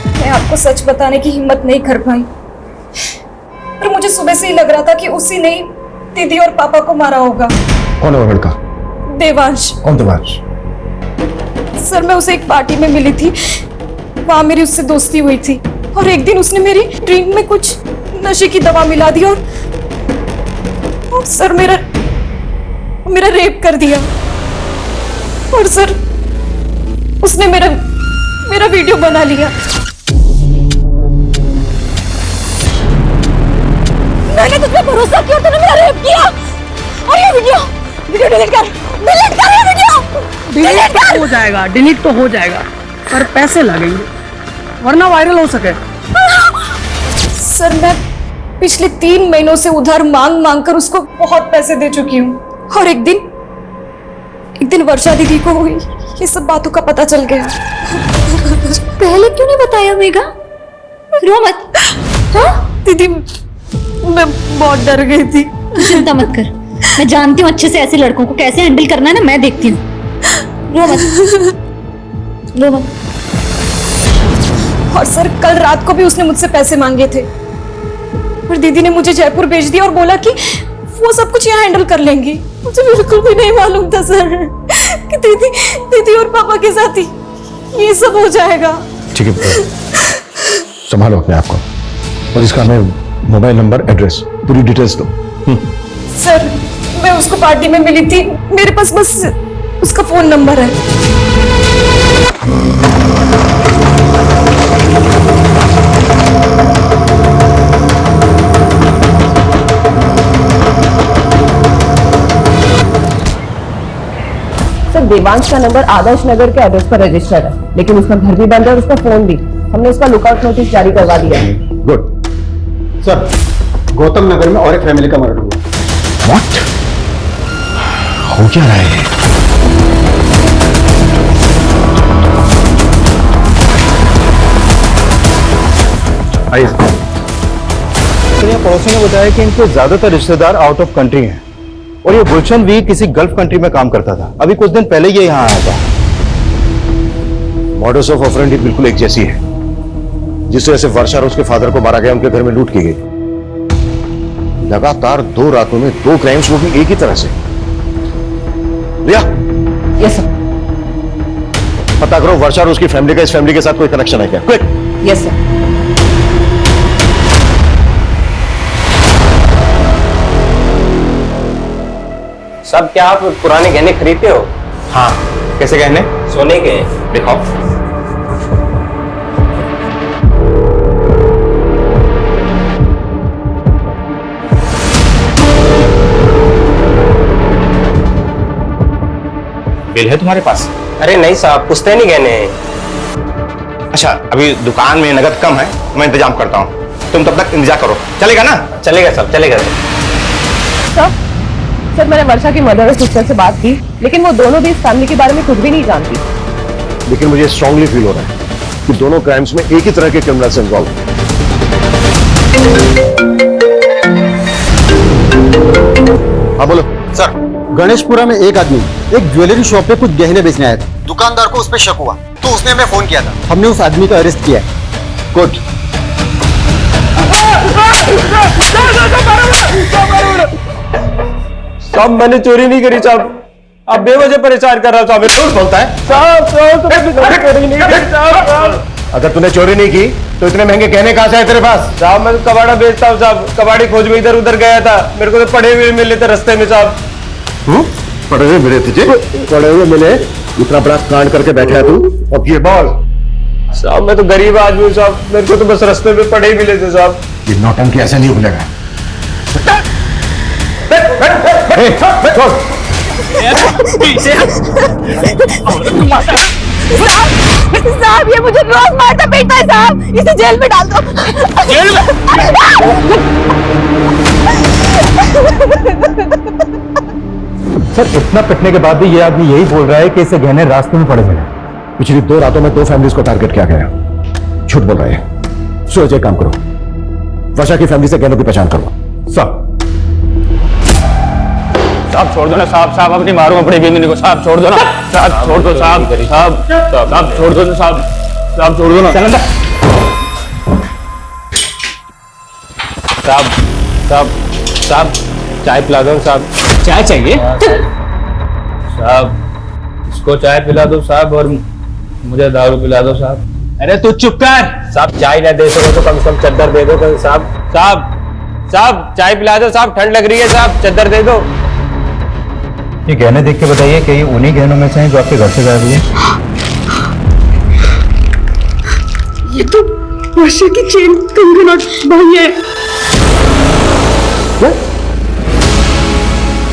J: मैं आपको सच बताने की हिम्मत नहीं कर पाई, पर मुझे सुबह से ही लग रहा था कि उसी ने दीदी और पापा को मारा होगा।
K: कौन है वो लड़का?
J: देवांश।
K: कौन देवांश?
J: सर मैं उसे एक पार्टी में मिली थी, वहां मेरी उससे दोस्ती हुई थी और एक दिन उसने मेरी ड्रिंक में कुछ नशे की दवा मिला दी और सर मेरा रेप कर दिया। और सर उसने मेरा वीडियो बना लिया।
G: मैंने तुझ पे भरोसा किया और तूने मेरा रेप किया। और ये वीडियो डिलीट कर ये वीडियो।
L: डिलीट हो जाएगा, डिलीट तो हो जाएगा, पर पैसे लगेंगे वरना वायरल हो सके।
J: सर मैं पिछले 3 महीनों से उधार मांग कर उसको बहुत पैसे दे चुकी हूँ और एक दिन वर्षा दीदी को ये सब बातों का पता चल गया।
G: पहले क्यों नहीं बताया मेघा? रो मत। हाँ?
J: दीदी मैं बहुत डर गई थी।
G: चिंता मत कर, मैं जानती हूँ अच्छे से ऐसे लड़कों को कैसे हैंडल करना है ना, मैं देखती हूँ। रो मत।
J: और सर कल रात को भी उसने मुझसे पैसे मांगे थे और दीदी ने मुझे जयपुर भेज दिया और बोला कि वो सब कुछ यहाँ हैंडल कर लेंगी। मुझे बिल्कुल भी नहीं मालूम था सर कि दीदी और पापा के साथ ही ये सब हो जाएगा।
K: ठीक है, संभालो अपने आप को और इसका हमें मोबाइल नंबर, एड्रेस, पूरी डिटेल्स दो।
J: सर मैं उसको पार्टी में मिली थी, मेरे पास बस उसका फोन नंबर है।
I: सर देवांश का नंबर आदर्श नगर के एड्रेस पर रजिस्टर्ड है, लेकिन उसका घर भी बंद है और उसका फोन भी। हमने उसका लुकआउट नोटिस जारी करवा दिया है।
K: गुड सर, गौतम नगर में और एक फैमिली का मर्डर हुआ। व्हाट? हो क्या रहा है?
F: आइए। तो ये पड़ोसी ने बताया कि इनके ज्यादातर रिश्तेदार आउट ऑफ कंट्री हैं और ये गुलशन भी किसी गल्फ कंट्री में काम करता था। अभी कुछ दिन पहले ये यहाँ आया था।
K: मॉडस ऑफ ऑपरेंडी बिल्कुल एक जैसी है। जिस तरह से वर्षा और उसके फादर को मारा गया, उनके घर में लूट की गई। लगातार 2 रातों में 2 क्राइम्स, वो भी एक ही तरह से। रिया,
I: यस सर।
K: पता करो वर्षा और उसकी फैमिली का इस फैमिली के साथ कोई कनेक्शन है क्या? क्विक।
I: Yes sir.
D: सब क्या आप पुराने गहने खरीदते हो?
C: हाँ, कैसे गहने?
D: सोने के?
C: दिखाओ। बिल है तुम्हारे पास?
D: अरे नहीं साहब, पुश्तैनी गहने हैं।
C: अच्छा, अभी दुकान में नगद कम है, मैं इंतजाम करता हूँ। तुम तब तक इंतजार करो, चलेगा ना?
D: चलेगा साहब, चलेगा।
I: सर मैंने वर्षा की मदर और सिस्टर से बात की, लेकिन वो दोनों भी इस फैमिली के बारे में कुछ भी नहीं जानती।
K: लेकिन मुझे स्ट्रांगली फील हो रहा है कि दोनों क्राइम्स में एक ही तरह के क्रिमिनल्स इन्वॉल्व हैं। हाँ बोलो
F: सर, गणेशपुरा में एक आदमी एक ज्वेलरी शॉप पे कुछ गहने बेचने आया था। दुकानदार को उस पर शक हुआ तो उसने हमें फोन किया था। हमने उस आदमी को अरेस्ट किया है। गुड।
D: साहब मैंने चोरी नहीं करी साहब, आप बेवजह परेशान कर रहा साहब।
C: झूठ बोलता है
D: साहब चोरी नहीं करी साहब।
K: अगर तूने चोरी नहीं की तो इतने महंगे गहने कहां से आए तेरे पास?
D: साहब मैं तो कबाड़ा बेचता हूँ साहब, कबाड़ी खोज में इधर उधर गया था, मेरे को तो पड़े हुए मिले थे रास्ते में साहब।
K: पड़े हुए मिले तुझे? पड़े हुए मिले? इतना बड़ा कांड करके बैठा है तू। अब ये बोल।
D: साहब मैं तो गरीब आदमी हूँ साहब, मेरे को तो बस रास्ते में पड़े ही मिले थे साहब।
K: ये नौटंकी ऐसे नहीं खुलेगा।
E: साहब ये मुझे रोज मारता पीटता है साहब, इसे जेल में डाल दो। जेल में?
F: सर, इतना पिटने के बाद भी ये आदमी यही बोल रहा है कि इसे गहने रास्ते में पड़े मिले।
K: पिछली 2 रातों में 2 फैमिलीज को टारगेट किया गया। झूठ बोल रहे हैं। सूरज एक काम करो, वर्षा की फैमिली से गहनों की पहचान करो।
F: सर
C: साहब छोड़ दो ना साहब, साहब अपनी मारो अपने बेमिनी को, साहब छोड़ दो ना साहब, छोड़ दो साहब, साहब साहब छोड़ दो ना साहब, साहब छोड़ दो ना साहब, साहब साहब चाय पिला दो साहब।
H: चाय चाहिए?
M: साहब इसको चाय पिला दो साहब और मुझे दारू पिला दो साहब।
F: अरे तू चुप कर।
D: साहब चाय ना दे सको तो कम से कम चद्दर दे दो साहब। साहब साहब चाय पिला दो साहब, ठंड लग रही है साहब, चद्दर दे दो।
F: ये गहने देख के बताइए कि ये उन्हीं गहनों में से हैं जो आपके घर से गायब हुए?
A: ये तो वर्षा की चेन, कंगन और बाली है।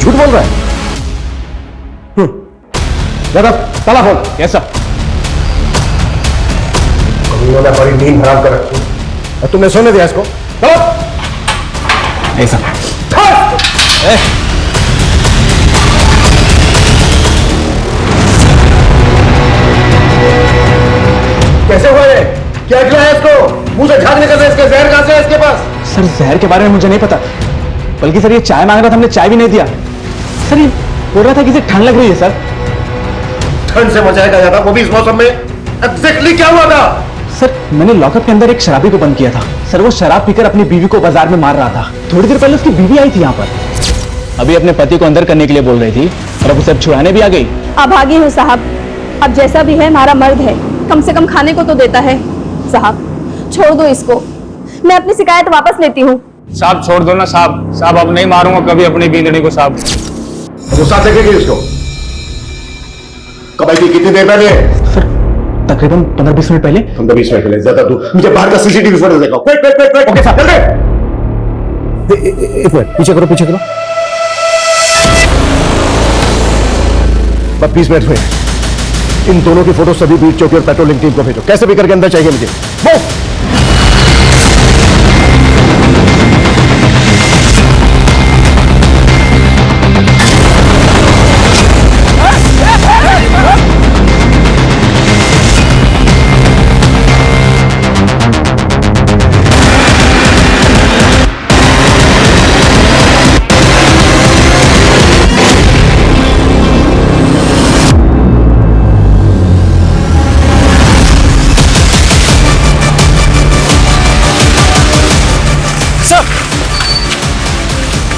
K: झूठ बोल रहा है? जरा ताला खोल।
F: कैसा?
K: उन्होंने बड़ी नींद हराम कर रखी और तुमने सोने दिया इसको?
F: ऐसा
K: कैसे हुआ ये? क्या खिलाया इसको? मुंह से झाग निकल रहा है इसके, जहर कहां से है इसके पास?
F: सर जहर के बारे में मुझे नहीं पता, बल्कि सर ये चाय मांग रहा था, हमने चाय भी नहीं दिया। सर ये बोल रहा था कि इसे ठंड लग रही है। सर
K: ठंड से मचाएगा ज्यादा, वो भी इस मौसम में? एग्जैक्टली क्या हुआ था?
F: सर मैंने लॉकअप के अंदर एक शराबी को बंद किया था। सर वो शराब पीकर अपनी बीवी को बाजार में मार रहा था। थोड़ी देर पहले उसकी बीवी आई थी यहाँ पर, अभी अपने पति को अंदर करने के लिए बोल रही थी और अब उसे अब छुड़ाने भी आ गई।
I: अब आगे हूँ साहब, अब जैसा भी है हमारा मर्द है, कम से कम खाने को तो देता है। साहब छोड़ दो इसको, मैं अपनी शिकायत वापस लेती हूँ।
M: साहब छोड़ दो ना साहब, साहब अब नहीं मारूंगा कभी अपनी बींदड़ी को साहब।
K: गुस्सा देखेगी उसको? कब आई थी, कितनी देर पहले?
F: सर तकरीबन 15-20 मिनट पहले।
K: 15-20 मिनट पहले? ज्यादा दूर, मुझे बाहर का सीसीटीवी फुटेज दिखाओ। वेट ओके साहब, जल्दी। एक मिनट पीछे करो, पीछे करो। बस 20 मिनट हुए। इन दोनों की फोटो सभी बीट चौकी और पेट्रोलिंग टीम को भेजो, कैसे भी करके अंदर चाहिए मुझे। वो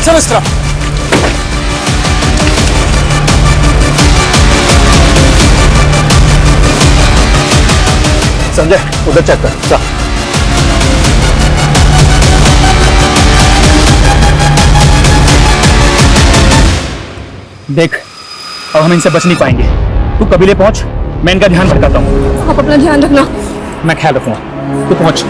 H: सब इस तरह।
K: संजय उधर चेक कर। चल
F: देख अब हम इनसे बच नहीं पाएंगे। तू कबीले पहुंच, मैं इनका ध्यान भटकाता हूँ।
I: आप अपना ध्यान रखना।
F: मैं ख्याल रखूंगा, तू पहुंच।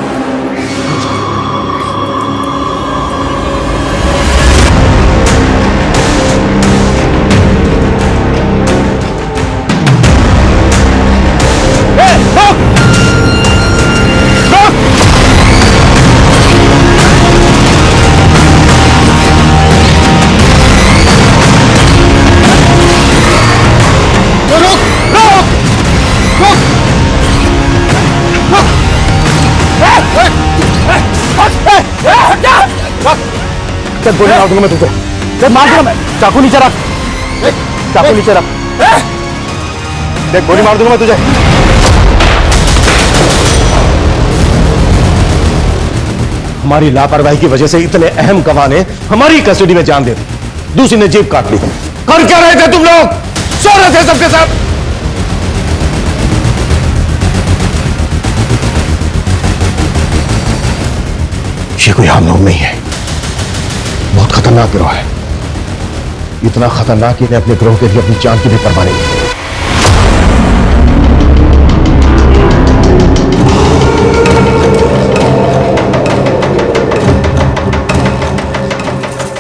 K: चल गोली मार दूंगा मैं तुझे। चल मार दूंगा मैं। चाकू नीचे रख, चाकू नीचे रख। देख गोली मार दूंगा मैं तुझे। हमारी लापरवाही की वजह से इतने अहम गवाह ने हमारी कस्टडी में जान दे दी, दूसरी ने जीभ काट ली। कर क्या रहे थे तुम लोग? सो रहे थे सबके साथ। ये कोई आम लोग नहीं है, बहुत खतरनाक गिरोह है। इतना खतरनाक कि इन्हें अपने गिरोह के लिए अपनी जान की भी परवाह नहीं है।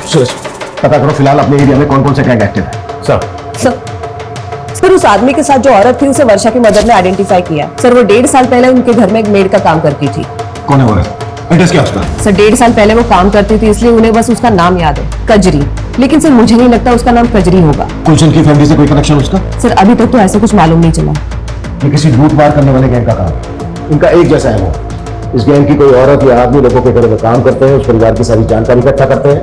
K: सूरज पता करो फिलहाल अपने एरिया में कौन कौन से गैंग एक्टिव है।
I: सर उस आदमी के साथ जो औरत थी उसे वर्षा की मदर ने आइडेंटिफाई किया। सर वो 1.5 साल पहले उनके घर में एक मेड का काम करती थी।
K: कौन है वो? एड्रेस क्या उसका?
I: सर 1.5 साल पहले वो काम करती थी, इसलिए उन्हें बस उसका नाम याद है, कजरी। लेकिन सर मुझे नहीं लगता उसका नाम कजरी होगा।
K: गुलशन की फैमिली से कोई कनेक्शन उसका?
I: सर अभी तक तो ऐसा कुछ मालूम नहीं चला।
K: ये किसी लूट मार करने वाले गैंग का काम है। इनका एक जैसा है वो। इस गैंग की कोई औरत या आदमी लोगों के घरों में काम करते हैं, उस परिवार की सारी जानकारी इकट्ठा करते हैं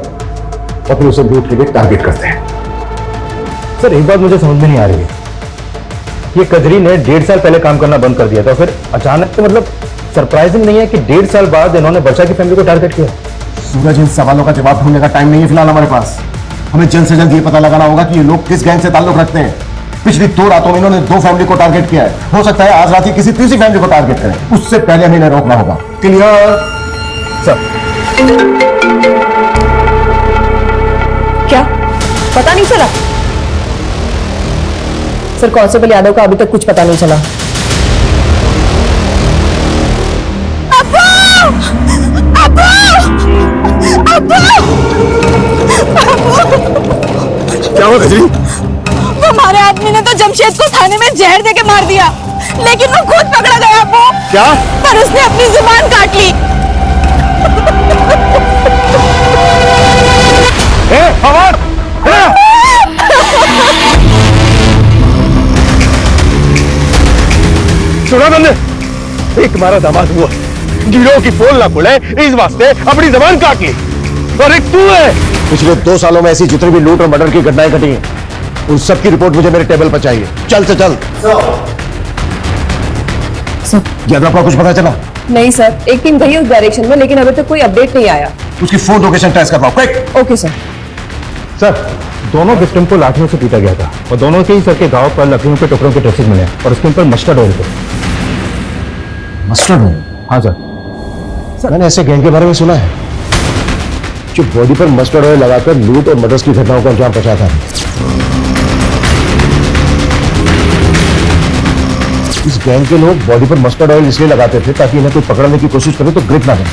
K: और फिर उसे लूट के लिए टारगेट करते हैं।
F: सर एक बात मुझे समझ में नहीं आ रही है, ये कजरी ने 1.5 साल पहले काम करना बंद कर दिया था, फिर अचानक से मतलब सरप्राइजिंग नहीं है कि 1.5 साल बाद इन्होंने वर्षा की फैमिली को टारगेट किया।
K: सूरज इन सवालों का जवाब ढूंढने का टाइम नहीं है फिलहाल हमारे पास। हमें जल्द से जल्द ये पता लगाना होगा कि ये लोग किस गैंग से ताल्लुक रखते हैं पिछली 2 रातों में इन्होंने 2 फैमिली को टारगेट किया है। हो सकता है आज रात ही किसी तीसरी फैमिली को टारगेट करें। उससे पहले हमें इन्हें रोकना होगा। Clear sir?
I: क्या पता नहीं चला? सर कांस्टेबल यादव का अभी तक कुछ पता नहीं चला।
K: क्या हुआ गजरी?
J: हमारे आदमी ने तो जमशेद को थाने में जहर देके मार दिया, लेकिन वो खुद पकड़ा गया अब्बू।
K: क्या?
J: पर उसने अपनी जुबान काट ली।
K: फवाद! सुना तुमने? एक हमारा दामाद हुआ, गिरोह की पोल ना खुले इस वास्ते अपनी जबान काट ली। और एक तू है। पिछले 2 सालों में ऐसी जितनी भी लूट और मर्डर की घटनाएं घटी हैं, उन सब की रिपोर्ट मुझे मेरे टेबल पर चाहिए। चल से चल। यादव का कुछ पता चला?
I: नहीं सर, एक टीम गई उस डायरेक्शन में, लेकिन अभी तक कोई अपडेट नहीं आया।
K: उसकी फोन लोकेशन ट्रेस करवाओ, क्विक।
I: Okay sir.
F: सर दोनों विक्टिम को लाठियों से पीटा गया था और दोनों के ही सर के घाव पर लकड़ियों के टुकड़ों के ट्रेसेस मिले और उसके ऊपर मस्टर्ड ऑयल थे।
K: Mustard oil? हाँ सर, मैंने ऐसे गैंग के बारे में सुना है जो बॉडी पर मस्टर्ड ऑयल लगाकर लूट और मर्डर्स की घटनाओं को अंजाम पहुंचाता है। इस गैंग के लोग बॉडी पर मस्टर्ड ऑयल इसलिए लगाते थे ताकि इन्हें कोई पकड़ने की कोशिश करे तो ग्रिप ना करे।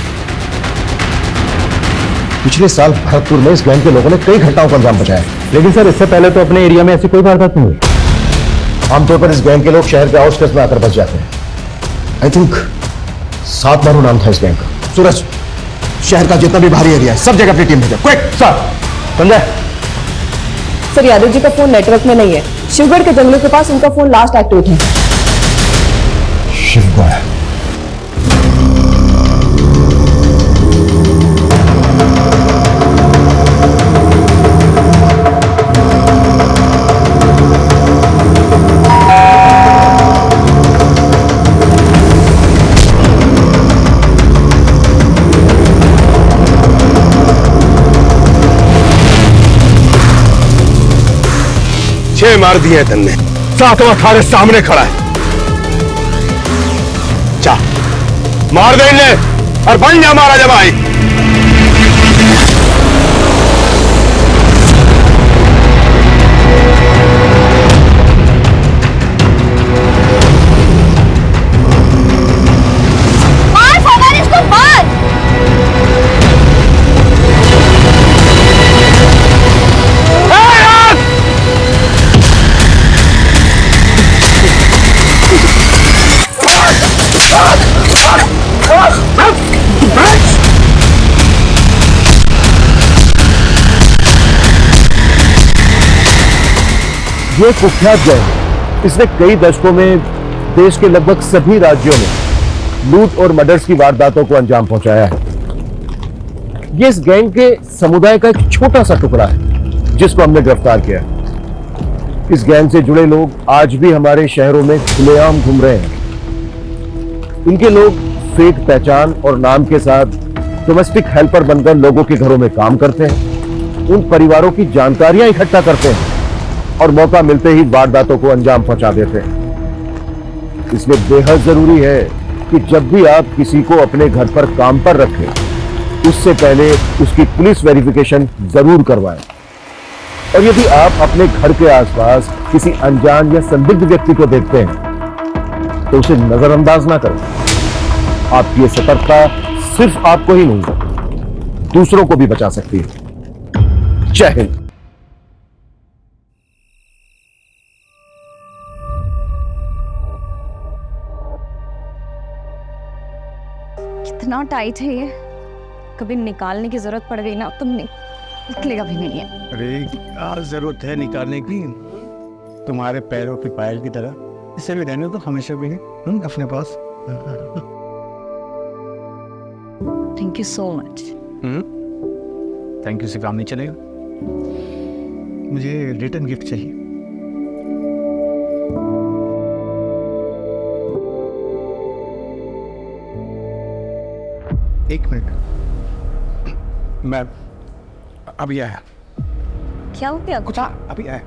K: पिछले साल भरतपुर में इस गैंग के लोगों ने कई घटनाओं को अंजाम पहुंचाया,
F: लेकिन सर इससे पहले तो अपने एरिया में ऐसी कोई वारदात नहीं हुई।
K: आमतौर पर इस गैंग के लोग शहर के आउटस्कर्ट्स में आकर बस जाते हैं। आई थिंक 7 मारू नाम था इस गैंग का। सूरज, शहर का जितना भी भारी एरिया है सब जगह अपनी टीम भेजो, quick. Sir Sanjay.
I: Sir Yadav ji का फोन नेटवर्क में नहीं है। शिवगढ़ के जंगलों के पास उनका फोन लास्ट एक्टिव है।
K: शिवगढ़?
C: मार दिए तन्ने, 7वां थारे सामने खड़ा है। जा मार दे इन्हें और बन जा मारा जब आई।
E: मार फवाद, इसको मार।
K: ये कुख्यात गैंग इसने कई दशकों में देश के लगभग सभी राज्यों में लूट और मर्डर्स की वारदातों को अंजाम पहुंचाया है। ये इस गैंग के समुदाय का एक छोटा सा टुकड़ा है जिसको हमने गिरफ्तार किया है। इस गैंग से जुड़े लोग आज भी हमारे शहरों में खुलेआम घूम रहे हैं। इनके लोग फेक पहचान और नाम के साथ डोमेस्टिक हेल्पर बनकर लोगों के घरों में काम करते हैं, उन परिवारों की जानकारियां इकट्ठा करते हैं और मौका मिलते ही वारदातों को अंजाम पहुंचा देते हैं। इसलिए बेहद जरूरी है कि जब भी आप किसी को अपने घर पर काम पर रखें, उससे पहले उसकी पुलिस वेरिफिकेशन जरूर करवाएं। और यदि आप अपने घर के आसपास किसी अनजान या संदिग्ध व्यक्ति को देखते हैं तो उसे नजरअंदाज ना करें। आपकी ये सतर्कता सिर्फ आपको ही नहीं, दूसरों को भी बचा सकती है। जय हिंद।
G: कितना टाइट है ये, कभी निकालने की जरूरत पड़ गई ना तो निकलेगा भी नहीं है।
N: अरे क्या जरूरत है निकालने की, तुम्हारे पैरों की पायल की तरह इसे भी रहने तो हमेशा भी अपने पास।
G: Thank you so much.
N: Thank you से काम नहीं चलेगा, मुझे रिटर्न गिफ्ट चाहिए। एक मिनट, मैं अभी आया।
G: क्या हो गया?
N: कुछ अभी आया।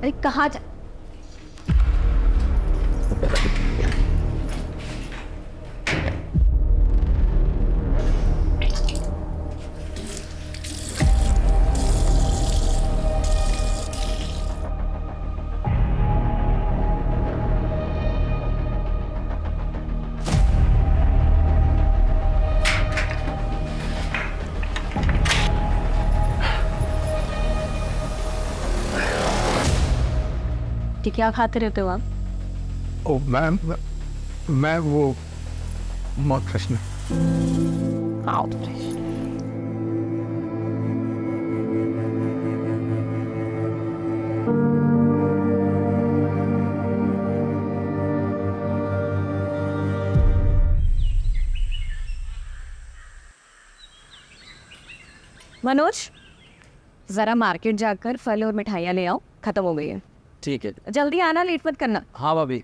G: अरे कहाँ जा?
J: ये क्या खाते रहते हो आप?
N: ओ मैम, मैं वो mouth freshener.
J: Mouth freshener. Manoj, जरा मार्केट जाकर फल और मिठाइयाँ ले आओ, खत्म हो गई है।
M: ठीक है।
J: जल्दी आना, लेट मत करना।
M: हाँ भाभी।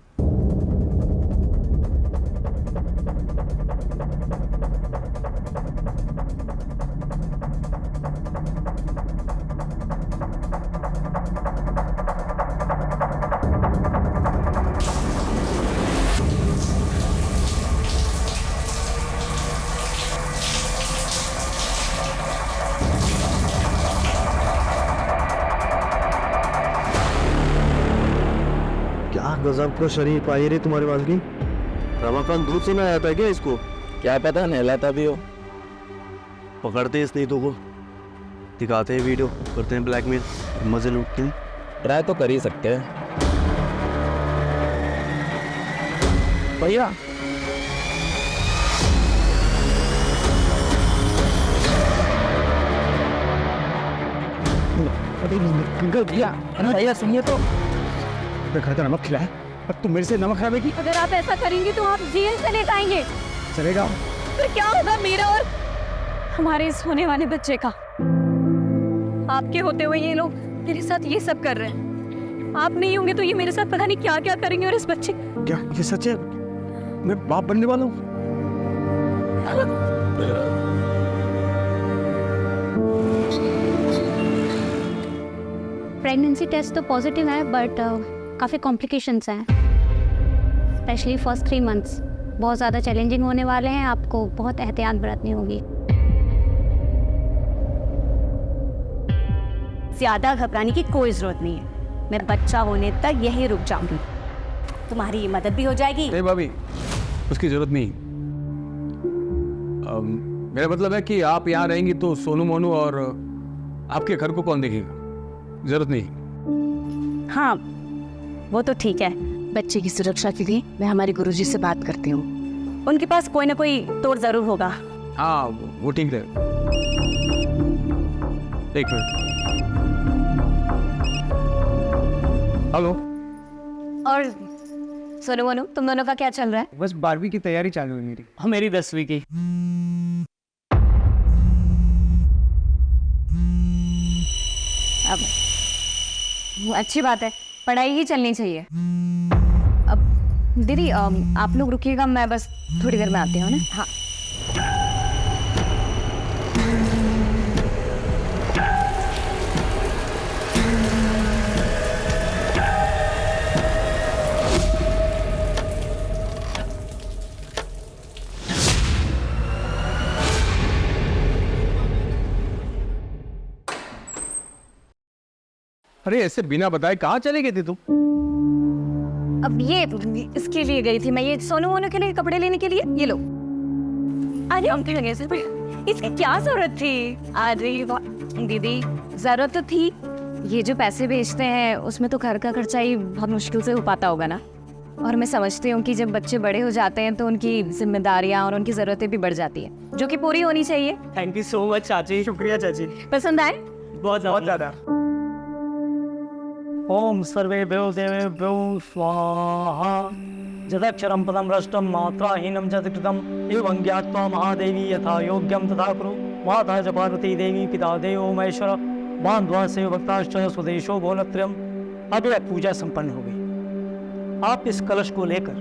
F: क्या गजब का शरीर पाई रे तुम्हारे पास की। रमाकांत दूध से ना आया था क्या इसको?
M: क्या पता नहलाता भी हो।
F: पकड़ते इस नहीं तो को, दिखाते हैं वीडियो, करते हैं ब्लैकमेल, मजे लूटते हैं।
M: ट्राई तो कर ही सकते हैं भैया।
N: अंकल भैया, भैया सुनिए तो, मैं खाता नमक खिलाया और तुम मेरे से नमक खावे की।
J: अगर आप ऐसा करेंगे तो आप जेल चले जाएंगे।
N: चलेगा
J: फिर क्या होगा मेरा और हमारे इस होने वाले बच्चे का? आपके होते हुए ये लोग मेरे साथ ये सब कर रहे हैं। आप नहीं होंगे तो ये मेरे साथ पता नहीं क्या क्या करेंगे। और इस बच्चे,
N: क्या ये सच है? मैं बाप बनने वाला हूँ।
E: प्रेगनेंसी टेस्ट तो पॉजिटिव है बट काफ़ी कॉम्प्लिकेशंस हैं, स्पेशली फर्स्ट 3 मंथ्स बहुत ज़्यादा चैलेंजिंग होने वाले हैं। आपको बहुत एहतियात बरतनी होगी।
J: ज्यादा घबराने की कोई जरूरत नहीं है। मैं बच्चा होने तक यही रुक जाऊंगी, तुम्हारी मदद भी हो जाएगी।
M: नहीं भाभी, उसकी जरूरत नहीं। मेरा मतलब है कि आप यहाँ रहेंगी तो सोनू मोनू और आपके घर को कौन देखेगा? जरूरत नहीं।
J: हाँ वो तो ठीक है। बच्चे की सुरक्षा के लिए मैं हमारे गुरुजी से बात करती हूँ, उनके पास कोई ना कोई तोड़ जरूर होगा।
M: हाँ वो ठीक है। एक मिनट। हेलो।
J: और सोनू मोनू, तुम दोनों का क्या चल रहा है?
N: बस 12वीं की तैयारी चालू है मेरी।
L: हाँ मेरी 10वीं की।
J: अब अच्छी बात है, पढ़ाई ही चलनी चाहिए। अब दीदी आप लोग रुकिएगा, मैं बस थोड़ी देर में आती हूँ ना। हाँ
M: अरे ऐसे बिना बताए कहाँ चले गए थे तुम?
J: अब ये इसके लिए गई थी मैं, ये सोनू मोनू के लिए कपड़े लेने के लिए। ये लो। अरे हम लगे इसकी क्या जरूरत थी? अरे दीदी जरूरत तो थी। ये जो पैसे भेजते हैं उसमें तो घर का खर्चा ही बहुत मुश्किल से हो पाता होगा ना। और मैं समझती हूँ कि जब बच्चे बड़े हो जाते हैं तो उनकी जिम्मेदारियाँ और उनकी ज़रूरतें भी बढ़ जाती है, जो कि पूरी होनी चाहिए।
L: थैंक यू सो मच चाची। शुक्रिया चाची।
J: पसंद आए?
L: बहुत ज़्यादा। ओम सर्वे भ्यो देवे भ्यो स्वाहा जदक्षरम पदम रष्टम मात्राहीनम चतुकृतम एवं ज्ञात्वा महादेवी यथा योग्यम तथा कुरु माता च पार्वती देवी पिता देवो महेश्वर बांधवा से भक्ताश्च स्वदेशो भोलत्रयम। अब यह पूजा संपन्न हो गई। आप इस कलश को लेकर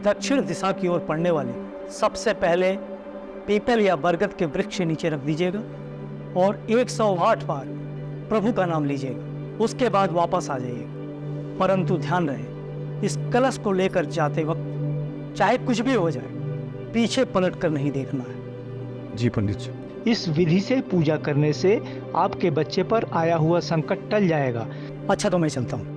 L: दक्षिण दिशा की ओर पड़ने वाले सबसे पहले पीपल या बरगद के वृक्ष के नीचे रख दीजिएगा और 108 बार प्रभु का नाम लीजिएगा। उसके बाद वापस आ जाइएगा। परंतु ध्यान रहे, इस कलश को लेकर जाते वक्त चाहे कुछ भी हो जाए, पीछे पलट कर नहीं देखना है।
M: जी पंडित जी।
O: इस विधि से पूजा करने से आपके बच्चे पर आया हुआ संकट टल जाएगा।
L: अच्छा तो मैं चलता हूँ।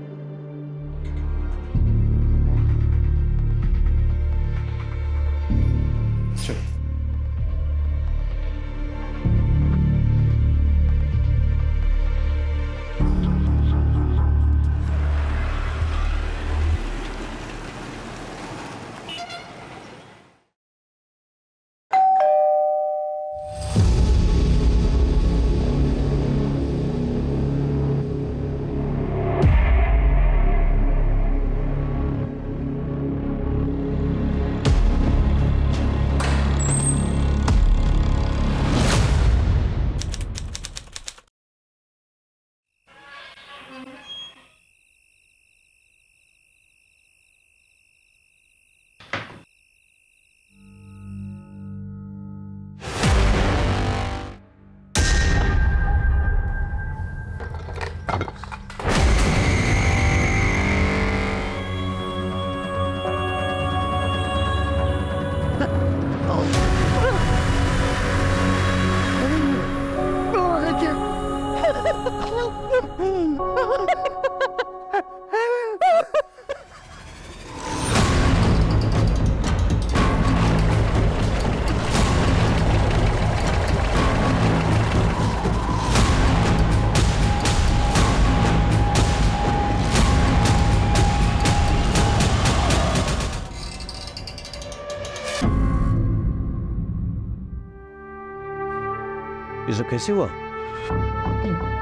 K: ये सब कैसे हुआ?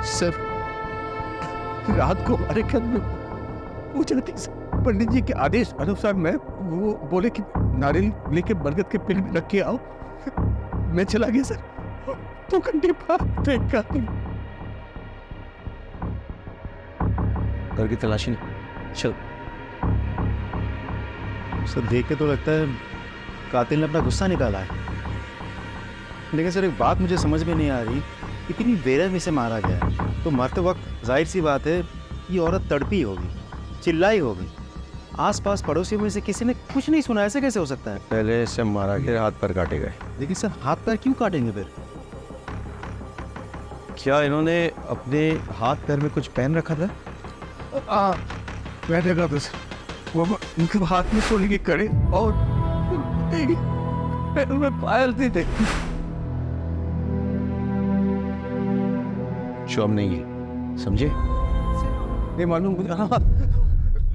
N: सर रात को हमारे घर में पूछ रही थी, पंडित जी के आदेश अनुसार मैं वो बोले कि नारियल लेके बरगद के पेड़ में रख के आओ, मैं चला गया सर। 2 घंटे बाद देखा
K: घर की तलाशी नहीं। चल
F: सर देख के तो लगता है कातिल ने अपना गुस्सा निकाला है, लेकिन सर एक बात मुझे समझ में नहीं आ रही, इतनी बेरहमी से मारा गया है तो मरते वक्त जाहिर सी बात है ये औरत तड़पी होगी, चिल्लाई होगी। आसपास पड़ोसियों में से किसी ने कुछ नहीं सुना, ऐसे कैसे हो सकता है?
K: पहले से मारा गया, हाथ पैर काटे गए।
F: लेकिन सर हाथ पैर क्यों काटेंगे फिर?
K: क्या इन्होंने अपने हाथ पैर में कुछ पहन रखा था?
N: मैं देखा था सर, वो उनके हाथ में सोने के कड़े और पैरों में पायल थे।
K: शोम नहीं है, समझे?
N: नहीं मालूम मुझे। हाँ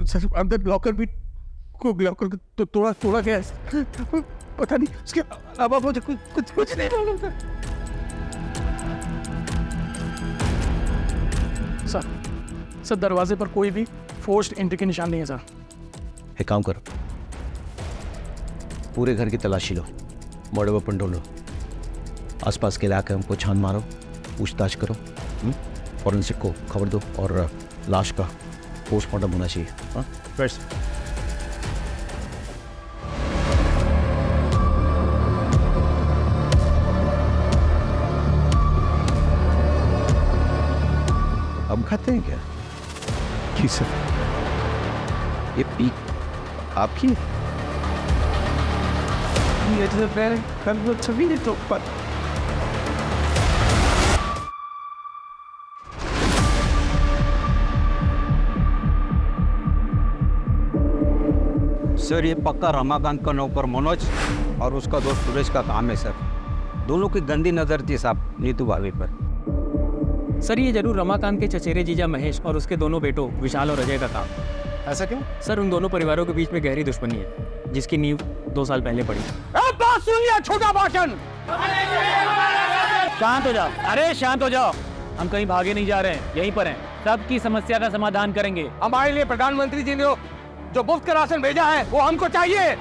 N: सर, अंदर लॉकर भी को लॉकर तो तोड़ा गया है, पता नहीं उसके अलावा मुझे कुछ नहीं मालूम था।
H: सर दरवाजे पर कोई भी फोर्स्ड एंट्री के निशान नहीं है सर।
K: एक काम करो, पूरे घर की तलाशी लो, मर्डर वेपन ढूंढो, आसपास के इलाके हमको छान मारो, पूछताछ करो, फॉरेंसिक को खबर दो और लाश का पोस्टमार्टम होना चाहिए। हाँ
F: बस
K: अब खाते हैं क्या?
N: जी सर।
K: ये पीक आपकी है?
N: ये तो मैं कल सभी ने तो पर
P: सर ये पक्का रमाकांत का नौकर मनोज और उसका दोस्त सुरेश का काम है सर। दोनों की गंदी नजर थी साहब नीतू भाभी पर।
Q: सर ये जरूर रमाकांत के चचेरे जीजा महेश और उसके दोनों बेटों विशाल और अजय का काम।
F: ऐसा क्यों?
Q: सर उन दोनों परिवारों के बीच में गहरी दुश्मनी है जिसकी नींव 2 साल पहले पड़ी।
L: बात सुनिए, छोटा भाषण। शांत हो जाओ, अरे शांत हो जाओ। हम कहीं भागे नहीं जा रहे हैं, यहीं पर हैं। सबकी समस्या का समाधान करेंगे।
M: हमारे लिए प्रधानमंत्री जी ने जो मुफ्त का राशन भेजा है वो हमको चाहिए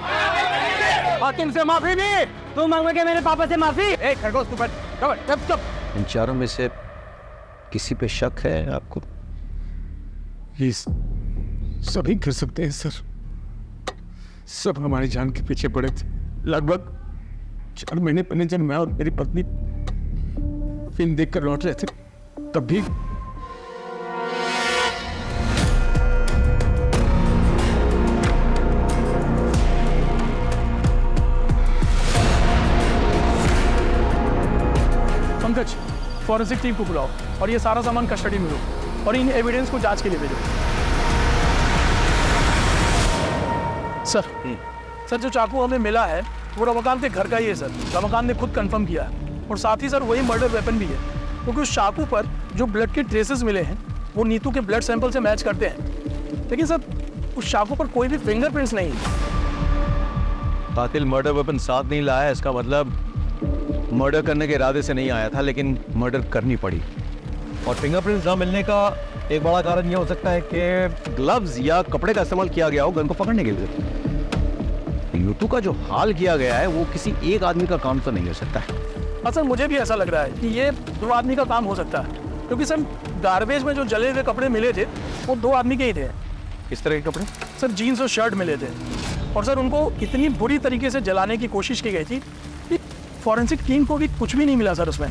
M: और तुमसे माफी भी।
L: तुम मांगोगे मेरे पापा से माफी?
M: खरगोश तू चुप।
K: इन चारों में से किसी पे शक है आपको?
N: प्लीज सभी कर सकते हैं सर, सब हमारी जान के पीछे पड़े थे। लगभग 4 महीने पहले जब मैं और मेरी पत्नी फिल्म देखकर लौट रहे थे तब भी
H: पंकज फॉरेंसिक टीम को बुलाओ और ये सारा सामान कस्टडी में लो और इन एविडेंस को जांच के लिए भेजो। सर जो चाकू हमें मिला है वो रमाकांत के घर का ही है सर। रमाकांत ने खुद कंफर्म किया है और साथ ही सर वही मर्डर वेपन भी है, क्योंकि उस चाकू पर जो ब्लड के ट्रेसेस मिले हैं वो नीतू के ब्लड सैंपल से मैच करते हैं, लेकिन सर उस चाकू पर कोई भी फिंगरप्रिंट्स नहीं है।
K: कातिल मर्डर वेपन साथ नहीं लाया, इसका मतलब मर्डर करने के इरादे से नहीं आया था, लेकिन मर्डर करनी पड़ी। और फिंगरप्रिंट्स ना मिलने का एक बड़ा कारण यह हो सकता है कि ग्लव्स या कपड़े का इस्तेमाल किया गया हो गन को पकड़ने के लिए। यूटू का जो हाल किया गया है वो किसी एक आदमी का काम तो नहीं हो सकता है।
H: सर मुझे भी ऐसा लग रहा है कि ये 2 आदमी का काम हो सकता है, क्योंकि सर गार्बेज में जो जले हुए कपड़े मिले थे वो 2 आदमी के ही थे।
K: किस तरह के कपड़े?
H: सर जीन्स और शर्ट मिले थे और सर उनको इतनी बुरी तरीके से जलाने की कोशिश की गई थी कि फॉरेंसिक टीम को भी कुछ भी नहीं मिला सर उसमें।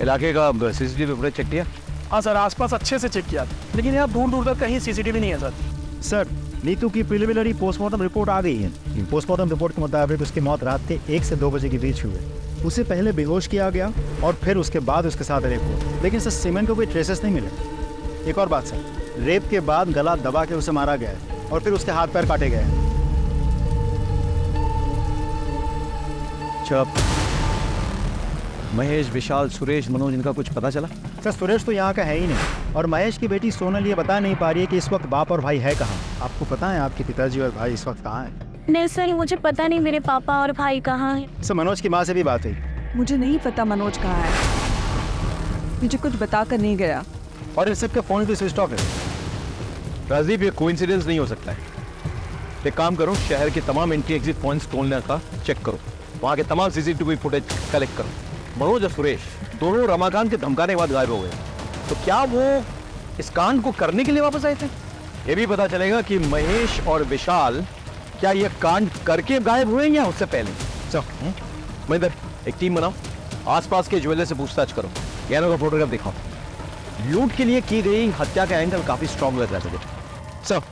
K: इलाके का सीसीटीवी फुटेज चेक किया?
H: हाँ सर, आसपास अच्छे से चेक किया, लेकिन यहाँ दूर दूर तक कहीं सीसीटीवी नहीं है सर।
F: सर नीतू की प्रिलिमिनरी पोस्टमार्टम रिपोर्ट आ गई है। पोस्टमार्टम रिपोर्ट के मुताबिक उसकी मौत रात के 1 से 2 बजे के बीच हुई है। उसे पहले बेहोश किया गया और फिर उसके बाद उसके साथ रेप हुआ, लेकिन सर सीमेंट को कोई ट्रेसेस नहीं मिले। एक और बात सर, रेप के बाद गला दबा के उसे मारा गया है और फिर उसके हाथ पैर काटे गए हैं।
R: चुप। महेश, विशाल, सुरेश, मनोज, इनका कुछ पता चला?
F: सर सुरेश तो यहाँ का है ही नहीं और महेश की बेटी सोनल ये बता नहीं पा रही है कि इस वक्त बाप और भाई है कहाँ। आपको पता है आपके पिताजी और भाई इस वक्त कहाँ हैं?
J: नहीं सर, मुझे पता नहीं मेरे पापा और भाई कहाँ हैं।
F: सर मनोज की माँ से भी बात हुई।
S: मुझे नहीं पता मनोज कहाँ है, मुझे कुछ बता कर नहीं गया।
F: और इन सबके फोन भी स्विच ऑफ है।
R: राजदीप, ये कोइंसिडेंस नहीं हो सकता है। एक काम करो, शहर के तमाम एंट्री एग्जिट पॉइंट्स तोड़ने का चेक करो, वहाँ के तमाम सीसीटीवी फुटेज कलेक्ट करो। मनोज और सुरेश दोनों रमाकांत के धमकाने के बाद गायब हो गए, तो क्या वो इस कांड को करने के लिए वापस आए थे? ये भी पता चलेगा कि महेश और विशाल क्या ये कांड करके गायब हुए या उससे पहले। चलो महेंद्र, एक टीम बनाओ, आसपास के ज्वेलर से पूछताछ करो, गहनों का फोटोग्राफ दिखाओ। लूट के लिए की गई हत्या का एंगल काफी स्ट्रॉन्ग लग रहा है। सब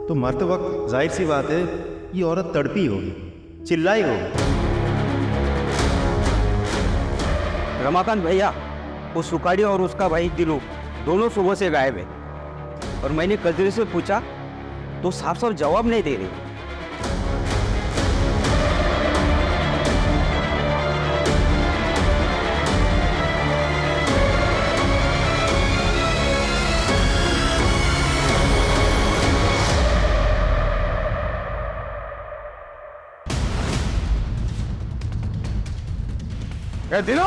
F: तो मरते वक्त जाहिर सी बात है ये औरत तड़पी होगी, चिल्लाई होगी।
P: रमाकांत भैया, वो सुकाड़ी और उसका भाई दिलू दोनों सुबह से गायब है और मैंने कजरी से पूछा तो साफ साफ जवाब नहीं दे रही।
R: दिनो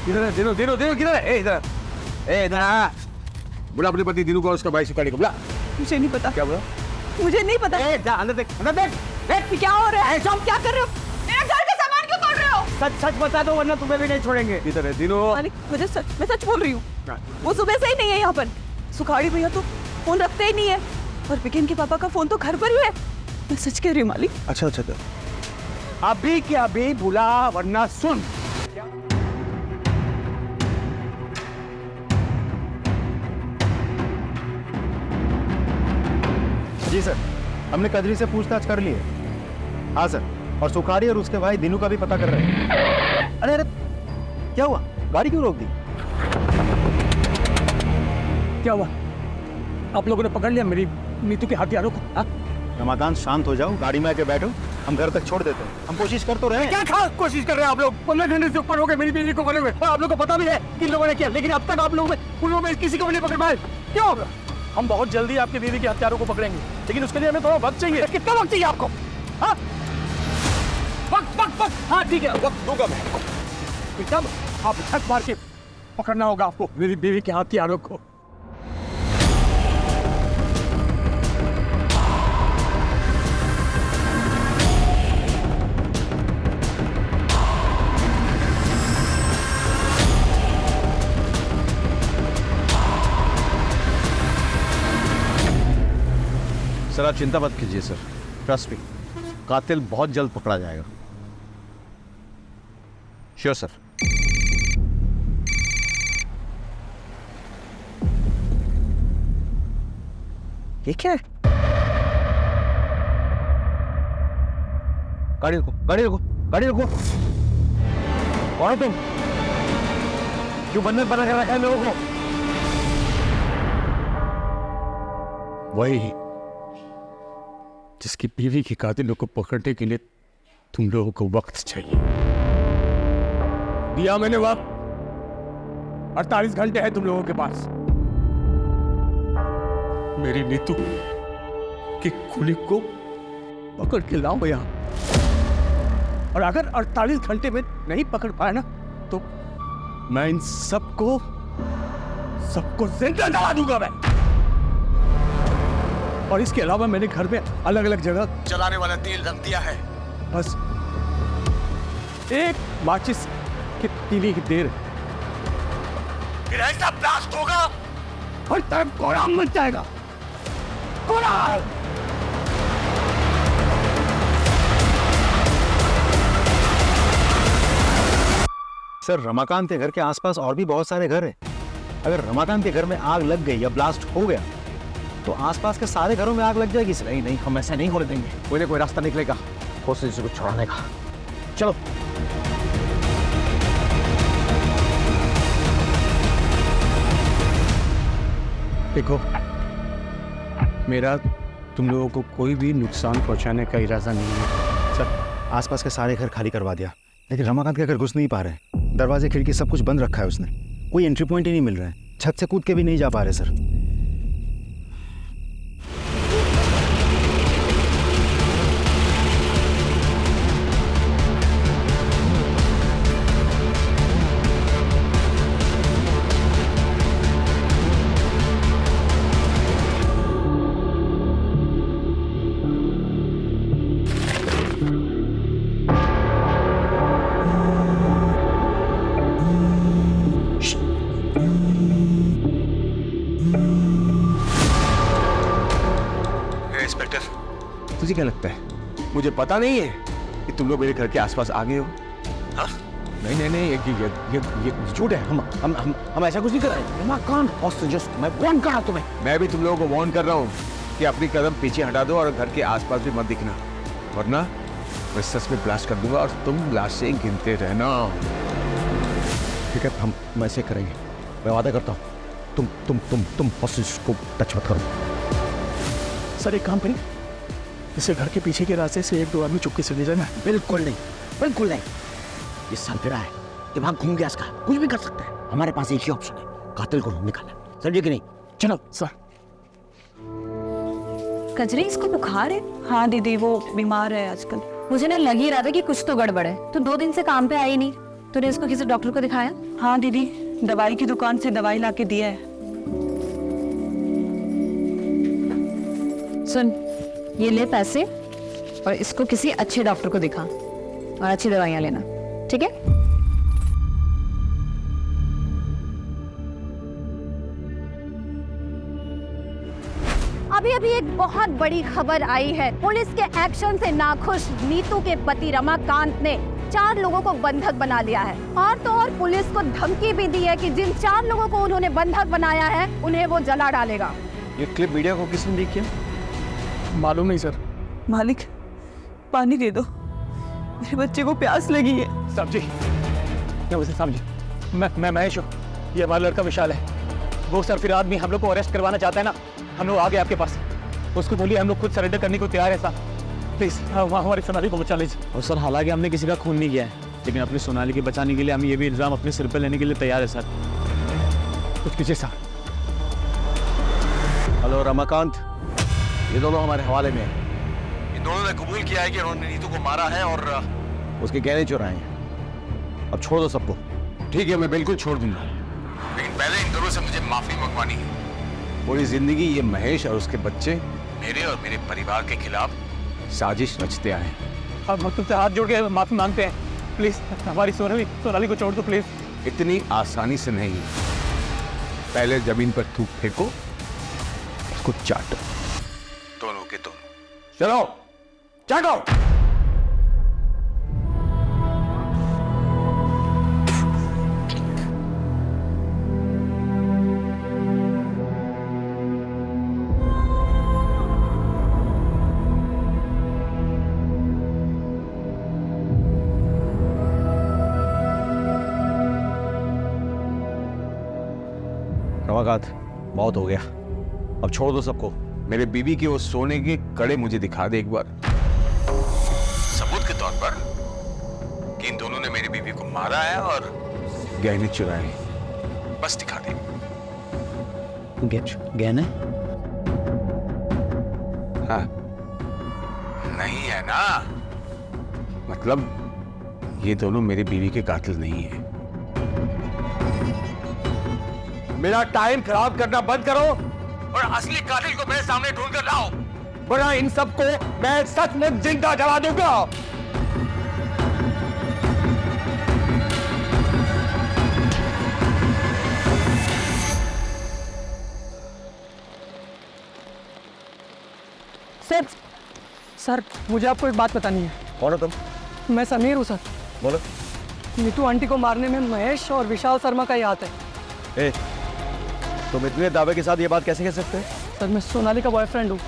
R: इधर है, दिनो दिनो दिनो किधर है? इधर इधर आ। बुला अपने पति दिनू को और उसका भाई सुकाड़ी को बुला।
S: मुझे नहीं पता।
R: क्या बोला?
S: मुझे नहीं पता।
R: जा अंदर देख, अंदर देख।
S: देख क्या हो रहा है? तुम क्या कर रहे हो? मेरे घर का सामान क्यों तोड़ रहे हो?
R: सच सच बता दो वरना तुम्हें भी नहीं छोड़ेंगे। इधर है दिनो।
S: मैं सच बोल रही हूँ। वो सुबह से ही नहीं है यहाँ पर। सुखाड़ी भैया तो फोन रखते ही नहीं है और विकेन के पापा का फोन तो घर पर ही है। मैं सच कह रही हूँ मालिक।
R: अच्छा अच्छा, अभी क्या अभी बुला वरना सुन।
F: जी सर, हमने कजरी से पूछताछ कर ली है। हाँ सर, और सुखाड़ी और उसके भाई दिनू का भी पता कर रहे हैं। अरे अरे क्या हुआ? गाड़ी क्यों रोक दी?
H: क्या हुआ? आप लोगों ने पकड़ लिया मेरी नीतू के हथियारों को? हाँ?
F: रमाकांत शांत हो जाओ, गाड़ी में आके बैठो, हम घर तक छोड़ देते हैं। हम कोशिश कर तो रहे हैं।
R: क्या खास कोशिश कर रहे हैं आप लोग? 15 घंटे से ऊपर हो गए मेरी बीवी को पकड़े हुए। आप लोगों को पता भी है किन लोगों ने किया, लेकिन अब तक आप लोगों में उन लोगों में किसी को भी नहीं पकड़ पाए। क्यों होगा?
H: हम बहुत जल्दी आपके बीवी के हथियारों को पकड़ेंगे, लेकिन उसके लिए हमें थोड़ा वक्त चाहिए।
R: कितना वक्त चाहिए आपको? हाँ? वक्त वक्त वक्त, हाँ ठीक है, वक्त दूंगा मैं।
H: तब आप छक मार के पकड़ना होगा आपको मेरी बीवी के हथियारों को।
R: सर आप चिंता मत कीजिए सर, ट्रस्ट मी, कातिल बहुत जल्द पकड़ा जाएगा। Sure sir. ये क्या है? गाड़ी रुको, गाड़ी रुको, गाड़ी रुको। कौन हो तुम? क्यों बंधन बना रखा है लोगों को?
M: वही जिसकी बीवी के कातिलों को पकड़ने के लिए तुम लोगों को वक्त चाहिए। दिया मैंने वक्त, 48 घंटे है तुम लोगों के पास। मेरी नीतू की खुली को पकड़ के लाओ यहां, और अगर 48 घंटे में नहीं पकड़ पाया ना तो मैं इन सबको जिंदा जला दूंगा मैं। और इसके अलावा मैंने घर में अलग अलग जगह जलाने वाला तेल रख दिया है। बस एक माचिस की तीली की देर, फिर ऐसा ब्लास्ट होगा और तब कोराम मच जाएगा। कोराम!
F: सर रमाकांत के घर के आसपास और भी बहुत सारे घर हैं। अगर रमाकांत के घर में आग लग गई या ब्लास्ट हो गया
K: तो आसपास के सारे घरों में आग लग जाएगी। नहीं नहीं, हम ऐसा नहीं होने देंगे। कोई ना कोई रास्ता निकलेगा कोशिश को छुड़ाने का। चलो।
N: देखो, मेरा तुम लोगों को कोई भी नुकसान पहुंचाने का इरादा नहीं है।
F: सर, आसपास के सारे घर खाली करवा दिया, लेकिन रमाकांत के घर घुस नहीं पा रहे। दरवाजे खिड़की सब कुछ बंद रखा है उसने। कोई एंट्री पॉइंट ही नहीं मिल रहा है। छत से कूद के भी नहीं जा पा रहे सर।
R: तुझे क्या लगता है मुझे पता नहीं है कि तुम लोग मेरे घर के आसपास आ गए हो? हाँ? नहीं नहीं नहीं, ये झूठ है। हम ऐसा कुछ नहीं कर रहे। मैं वार्न कर रहा हूं तुम्हें। मैं भी तुम लोगों को वार्न कर रहा हूँ कि अपनी कदम पीछे हटा दो और घर के आसपास भी मत दिखना, वरना मैं सच में ब्लास्ट कर दूंगा और तुम लाशें गिनते रहना।
K: ठीक है, हम ऐसे करेंगे। मैं वादा करता हूँ तुम हॉस्टेज को टच मत करो।
H: सर एक काम करें, इसे घर के पीछे के रास्ते से 1-2 आदमी चुपके से ले जाना।
K: बिल्कुल नहीं, बिल्कुल नहीं। ये सरफिरा है, दिमाग घूम गया इसका, कुछ भी कर सकता है। हमारे पास एक ही ऑप्शन है, कातिल को निकालना। समझे कि नहीं? चलो सर।
J: कजरी, इसको बुखार है? हाँ दीदी, वो बीमार है आजकल।
G: मुझे ना लग ही रहा था कि कुछ तो गड़बड़ है। तो 2 दिन से काम पे आई नहीं, तूने इसको किसी डॉक्टर को दिखाया?
J: हाँ दीदी, दवाई की दुकान से दवाई लाके दिया है।
G: सुन, ये ले पैसे और इसको किसी अच्छे डॉक्टर को दिखा और अच्छी दवाइयां लेना, ठीक है?
E: अभी अभी एक बहुत बड़ी खबर आई है। पुलिस के एक्शन से नाखुश नीतू के पति रमाकांत ने 4 लोगों को बंधक बना लिया है। और तो और पुलिस को धमकी भी दी है कि जिन 4 लोगों को उन्होंने बंधक बनाया है उन्हें वो जला डालेगा।
R: ये क्लिप मीडिया को किसने लीक किया?
H: मालूम नहीं सर।
S: मालिक, पानी दे दो, मेरे बच्चे को प्यास लगी है।
Q: साहब जी, क्या वैसे साहब जी, मैं महेश हूँ, ये हमारा लड़का विशाल है। वो सर आदमी हम लोग को अरेस्ट करवाना चाहता है ना, हम लोग आ गए आपके पास। उसको बोलिए हम लोग खुद सरेंडर करने को तैयार है साहब, प्लीज हमारी सोनाली को बचा लीजिए। और सर, हालांकि हमने किसी का खून नहीं किया है, लेकिन अपनी सोनाली के बचाने के लिए हम ये भी इल्जाम अपने सिर पर लेने के लिए तैयार है सर। कुछ कीजिए साहब।
R: हेलो रमाकांत, ये दोनों हमारे हवाले में हैं। इन दोनों ने कबूल किया है कि उन्होंने नीतू को मारा है और उसके गहने चुराए हैं। अब छोड़ दो सबको। ठीक है, मैं बिल्कुल छोड़ दूंगा, लेकिन पहले इन दोनों से मुझे माफी मंगवानी है। पूरी जिंदगी ये महेश और उसके बच्चे मेरे और मेरे परिवार के खिलाफ साजिश रचते आए।
Q: अब हम तुमसे हाथ जोड़ के माफी मांगते हैं, प्लीज हमारी सोनाली को छोड़ दो प्लीज।
R: इतनी आसानी से नहीं, पहले जमीन पर थूक फेंको, उसको चाटो, दोनों के दोनों। चलो चाटो। रमाकांत, बहुत हो गया, अब छोड़ दो सबको। मेरे बीवी के वो सोने के कड़े मुझे दिखा दे एक बार, सबूत के तौर पर कि इन दोनों ने मेरी बीवी को मारा है और गहने चुराए। बस दिखा दे।
F: गहने?
R: हाँ, नहीं है ना, मतलब ये दोनों मेरी बीवी के कातिल नहीं है। मेरा टाइम खराब करना बंद करो और असली कातिल को मेरे सामने ढूंढ कर लाओ, वरना इन सबको मैं सचमुच जिंदा जला दूंगा।
H: सर, मुझे आपको एक बात बतानी है।
R: कौन हो तुम?
H: मैं समीर हूँ सर।
R: बोलो।
H: नीतू आंटी को मारने में महेश और विशाल शर्मा का ही हाथ है।
R: तुम इतने दावे के साथ ये बात कैसे कह सकते हो?
H: सर मैं सोनाली का बॉयफ्रेंड हूँ।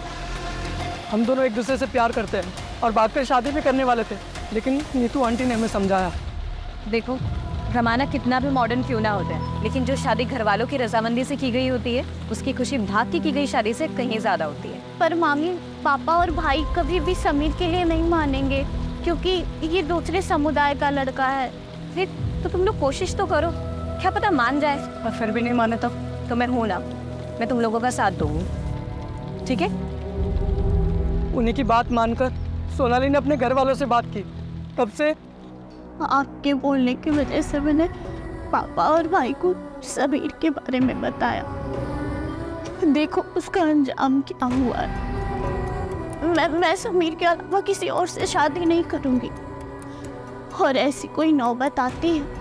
H: हम दोनों एक दूसरे से प्यार करते हैं और बाद में शादी भी करने वाले थे, लेकिन नीतू आंटी ने हमें समझाया।
J: देखो रमाना कितना भी मॉडर्न क्यों ना होता है, लेकिन जो शादी घर वालों की रजामंदी से की गई होती है उसकी खुशी भाग की गई शादी से कहीं ज़्यादा होती है।
E: पर मामी, पापा और भाई कभी भी समीर के लिए नहीं मानेंगे, क्योंकि ये दूसरे समुदाय का लड़का है।
J: फिर तो तुम लोग कोशिश तो करो, क्या पता मान जाए। और फिर भी नहीं माने तो मैं हूँ ना, मैं तुम लोगों का साथ दूंगी, ठीक है?
H: उन्हीं की बात मानकर सोनाली ने अपने घर वालों से बात की। तब से
E: आपके बोलने की वजह से मैंने पापा और भाई को समीर के बारे में बताया। देखो उसका अंजाम क्या हुआ है। मैं समीर के अलावा किसी और से शादी नहीं करूंगी, और ऐसी कोई नौबत आती है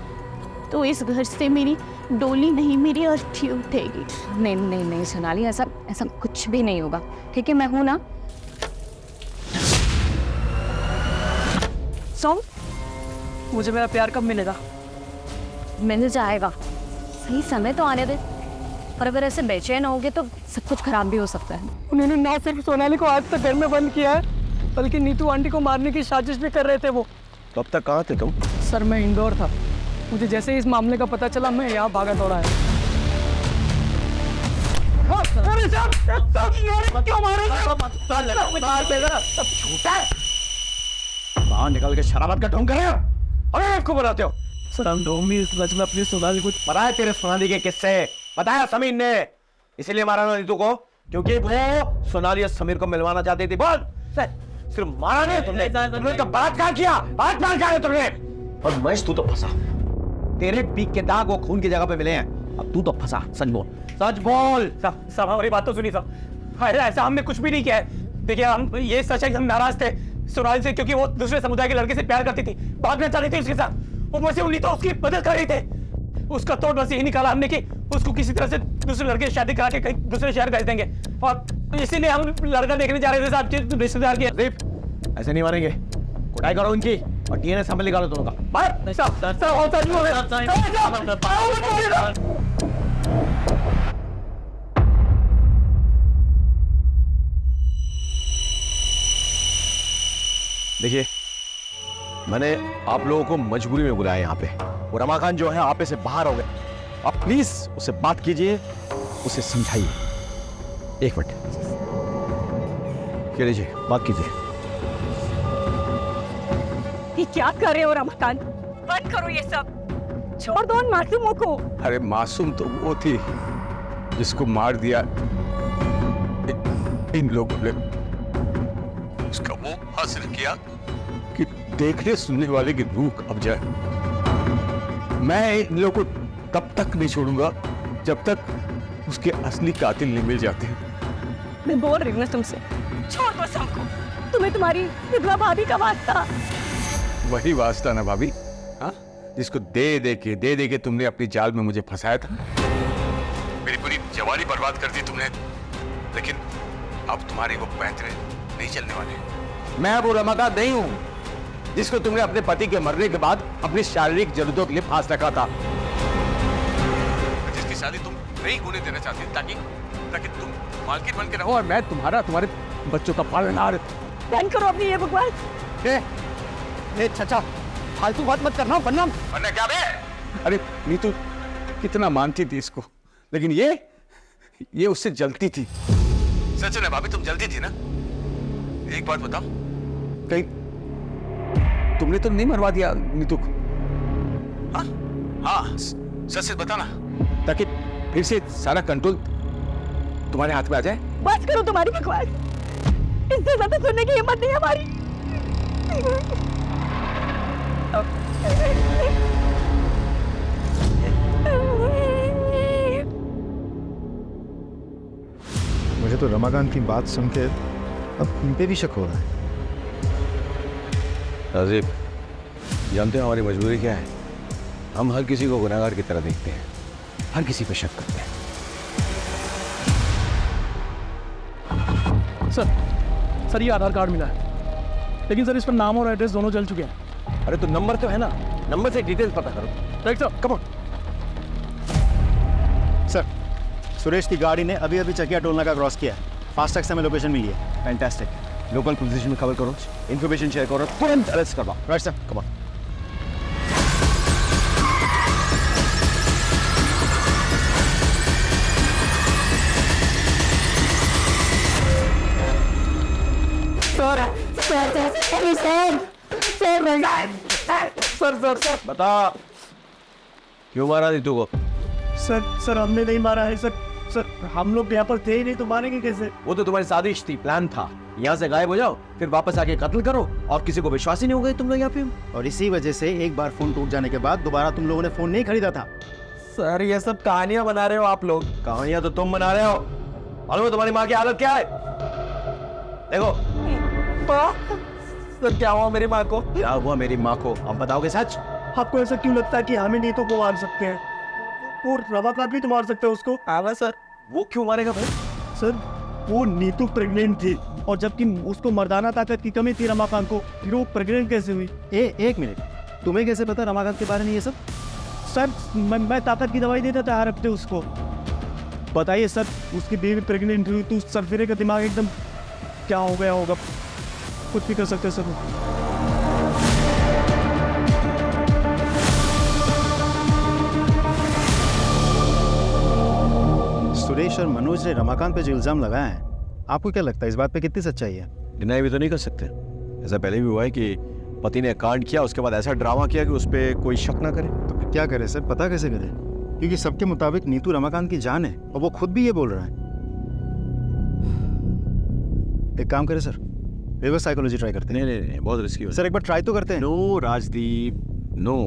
E: तो इस घर से मेरी डोली नहीं, मेरी अर्थी उठेगी।
J: नहीं नहीं नहीं सोनाली, ऐसा कुछ भी नहीं होगा, ठीक है? मैं हूं ना।
H: सो मुझे मेरा प्यार कब मिलेगा?
J: मिल जाएगा, सही समय तो आने दे। और अगर ऐसे बेचैन होगे तो सब कुछ खराब भी हो सकता है।
H: उन्होंने ना सिर्फ सोनाली को आज तक घर में बंद किया है, बल्कि नीतू आंटी को मारने की साजिश भी कर रहे थे वो।
R: तो अब तक कहाँ थे तुम?
H: सर मैं इंदौर था, मुझे जैसे ही इस मामले का पता चला मैं यहाँ भागा दौड़ा है।
R: बाहर निकल के शराबत का ढोंग कर रहे हो? अरे आपको बताते हो
H: सर हम ढोंग भी में अपनी सोनाली को
R: बताया, तेरे सोनाली के किस्से बताया समीर ने, इसीलिए मारा ना नीतू को, क्योंकि वो सोनाली और समीर को मिलवाना चाहती थी। बोल सिर्फ मारा नहीं तुमने तो बलात्कार किया, बलात्कार किया तुमने। और महेश तू तो फंसा, तेरे पीक के दाग वो खून की जगह पे मिले हैं, अब तू तो फंसा। सच बोल, सच बोल।
Q: सब हमारी बात तो सुनी सब। अरे ऐसा हमने कुछ भी नहीं किया है। देखिए हम ये सच है कि हम नाराज थे सोनाली से, क्योंकि वो दूसरे समुदाय के लड़के से प्यार करती थी, भागना चाहती थी उसके साथ। ऊपर से उन्हीं तो उसकी मदद कर रही थे। उसका तोड़ बस यही निकाला हमने कि उसको किसी तरह से दूसरे लड़के से शादी करा के कहीं दूसरे शहर भेज देंगे, और इसीलिए हम लड़का देखने जा रहे थे साहब रिश्तेदार के।
R: ऐसे नहीं मारेंगे, कुटाई करो उनकी और डीएनए सैंपल निकालो दोनों का। देखिए मैंने आप लोगों को मजबूरी में बुलाया यहाँ पे, और रमाकांत जो है आपे से बाहर हो गए। आप प्लीज उससे बात कीजिए, उसे समझाइए। एक मिनट लीजिए, बात कीजिए।
S: ये क्या कर रहे हो रमाकांत? बंद करो ये सब, छोड़ दो उन मासूमों को।
N: अरे मासूम तो वो थी जिसको मार दिया इन लोगों ने। उसका वो हासिल किया कि देखने सुनने वाले की रूह अब जाए। मैं इन लोगों को तब तक नहीं छोड़ूंगा जब तक उसके असली कातिल नहीं मिल जाते।
S: मैं बोल रही हूँ ना तुमसे, छोड़ दो सबको। तुम्हें तुम्हारी विधवा भाभी का वास्ता।
N: वही वास्ता ना भाभी, हाँ, जिसको दे दे के तुमने अपनी जाल में मुझे फंसाया था। मेरी पूरी जवानी बर्बाद कर दी तुमने, लेकिन अब तुम्हारे वो पैंतरे नहीं चलने वाले।
R: मैं वो रमाकांत नहीं हूं जिसको तुमने अपने पति के मरने के बाद अपनी शारीरिक जरूरतों के लिए फांस रखा था,
N: जिसकी शादी तुम नहीं होने देना चाहती ताकि तुम मालकिन बन के रहो और मैं तुम्हारे बच्चों का पालनहार।
S: बंद करो अपनी ये बकवास।
R: चाचा फालतू बात मत करना, वरना
N: क्या बे? अरे नीतू कितना मानती थी इसको, लेकिन ये उससे जलती थी। सच है भाभी, तुम जलती थी ना। एक बात बताओ, कहीं तुमने तो नहीं मरवा दिया नीतू को? हाँ सच सच बताना, ताकि फिर से सारा कंट्रोल तुम्हारे हाथ में आ जाए।
S: बस करो तुम्हारी बकवास, इससे ज्यादा सुनने की हिम्मत नहीं हमारी।
K: मुझे तो रमाकांत की बात सुन के अब इन पे भी शक हो रहा है।
R: राजीव, जानते हो हमारी मजबूरी क्या है? हम हर किसी को गुनहगार की तरह देखते हैं, हर किसी पे शक करते हैं।
H: सर ये आधार कार्ड मिला है, लेकिन सर इस पर नाम और एड्रेस दोनों जल चुके हैं।
R: अरे तो नंबर तो है ना, नंबर से डिटेल्स पता करो।
H: Right sir, come on.
K: Sir
F: Suresh की गाड़ी ने अभी अभी चकिया टोल नाका क्रॉस किया है। फास्टैग से हमें लोकेशन मिली है।
R: फैंटास्टिक। लोकल पोजीशन में खबर करो, इन्फॉर्मेशन शेयर करो, तुरंत अरेस्ट करवाओ। Right sir, come on.
H: Sir
R: बता, क्यों मारा नीतू को?
H: सर हमने नहीं मारा है सर हम लोग यहाँ पर थे ही नहीं, तो मारेंगे कैसे?
R: वो तो तुम्हारी साजिश थी, प्लान था। यहाँ से गायब हो जाओ, फिर वापस आके कत्ल करो, और किसी को विश्वास ही नहीं हो गए तुम लोग यहाँ पे।
F: और इसी वजह से एक बार फोन टूट जाने के बाद दोबारा तुम लोगों ने फोन नहीं खरीदा था।
R: सर ये सब कहानियां बना रहे हो आप लोग। कहानियां तो तुम बना रहे हो। मालूम है तुम्हारी माँ की हालत क्या है? देखो।
H: सर क्या हुआ मेरी माँ को?
R: क्या हुआ मेरी माँ को? अब बताओगे सच?
H: आपको ऐसा क्यों लगता है कि हमें नीतू को मार सकते हैं? वो रमाकांत भी तो मार सकते हैं उसको।
R: आवा सर, वो क्यों मारेगा भाई?
H: सर वो नीतू प्रेग्नेंट थी, और जबकि उसको मर्दाना ताकत की कमी थी रमाकांत को, फिर वो प्रेग्नेंट कैसे हुई?
F: एक मिनट, तुम्हें कैसे पता रमाकांत के बारे में ये सब?
H: सर मैं ताकत की दवाई देता था हर हफ्ते उसको। बताइए सर, उसकी बीवी प्रेग्नेंट हुई तो सरफिरे का दिमाग एकदम क्या हो गया होगा? कुछ भी कर सकते सर।
F: सुरेश और मनोज ने रमाकांत पे जो इल्जाम लगाया है, आपको क्या लगता है इस बात पे कितनी सच्चाई है?
R: डिनाई भी तो नहीं कर सकते। ऐसा पहले भी हुआ है कि पति ने कांड किया, उसके बाद ऐसा ड्रामा किया कि उस पर कोई शक ना करे।
F: तो फिर क्या करे सर, पता कैसे करे? क्योंकि सबके मुताबिक नीतू रमाकांत की जान है, और वो खुद भी ये बोल रहा है। एक काम करे सर, रिवर्स साइकोलॉजी ट्राई करते हैं।
R: नहीं, बहुत रिस्की हो
F: सर, एक बार ट्राई तो करते हैं।
R: No Rajdeep, no.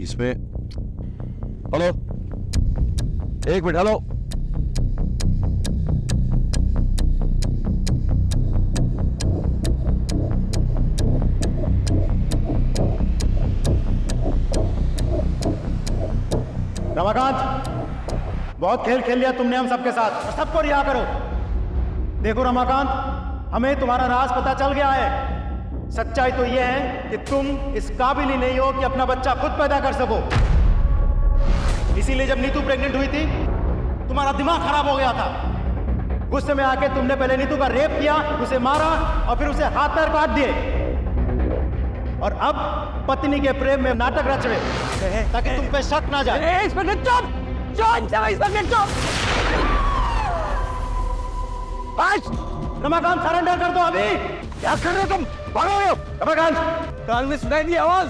R: इसमें हेलो, एक मिनट, हेलो।
F: रमाकांत, बहुत खेल खेल लिया तुमने हम सबके साथ, और सबको रिहा करो। देखो रमाकांत, हमें तुम्हारा राज पता चल गया है। सच्चाई तो यह है कि तुम इस काबिल ही नहीं हो कि अपना बच्चा खुद पैदा कर सको। इसीलिए जब नीतू प्रेग्नेंट हुई थी, तुम्हारा दिमाग खराब हो गया था। गुस्से में आके तुमने पहले नीतू का रेप किया, उसे मारा, और फिर उसे हाथ पैर काट दिए, और अब पत्नी के प्रेम में नाटक रच रहे ताकि तुम पे शक ना जाए। रमाकांत, सरेंडर कर दो अभी।
R: क्या कर रहे हो तुम? भागो रमाकांत। कान में सुनाई दी आवाज,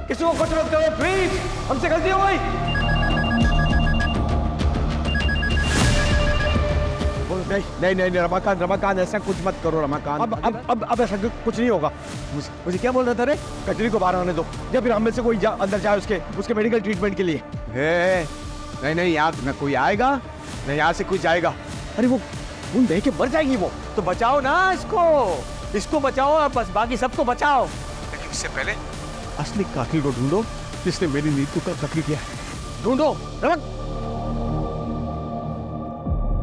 R: किसी को कुछ मत करो प्लीज, हमसे गलती हो गई। नहीं रमाकांत, ऐसा कुछ मत करो रमाकांत। अब ऐसा कुछ नहीं होगा। मुझे क्या बोल रहा था रे? कचरी को बाहर आने दो, या फिर हम में से कोई अंदर जाए उसके मेडिकल ट्रीटमेंट के लिए। नहीं, यहाँ में कोई आएगा नहीं, यहाँ से कोई जाएगा। अरे वो खून दे के मर जाएगी वो। तो बचाओ ना इसको बचाओ, बस बाकी सबको बचाओ। लेकिन इससे पहले
N: असली कातिल को ढूंढो जिसने मेरी नीतू का कत्ल किया है।
R: ढूंढो।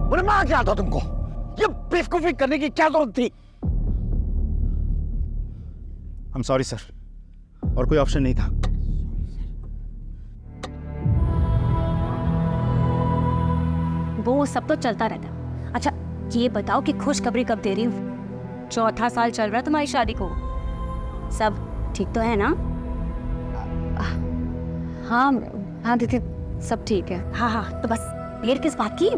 R: बोले माँ, क्या था तुमको? ये बेवकूफी करने की क्या जरूरत थी?
F: I'm sorry सर, और कोई ऑप्शन नहीं था।
G: वो सब तो चलता रहता है। अच्छा ये बताओ कि खुशखबरी कब दे रही हूँ? 4था साल चल रहा है तुम्हारी शादी को, सब ठीक तो है ना? हाँ दीदी, सब ठीक है। हाँ, तो बस देर किस बात की?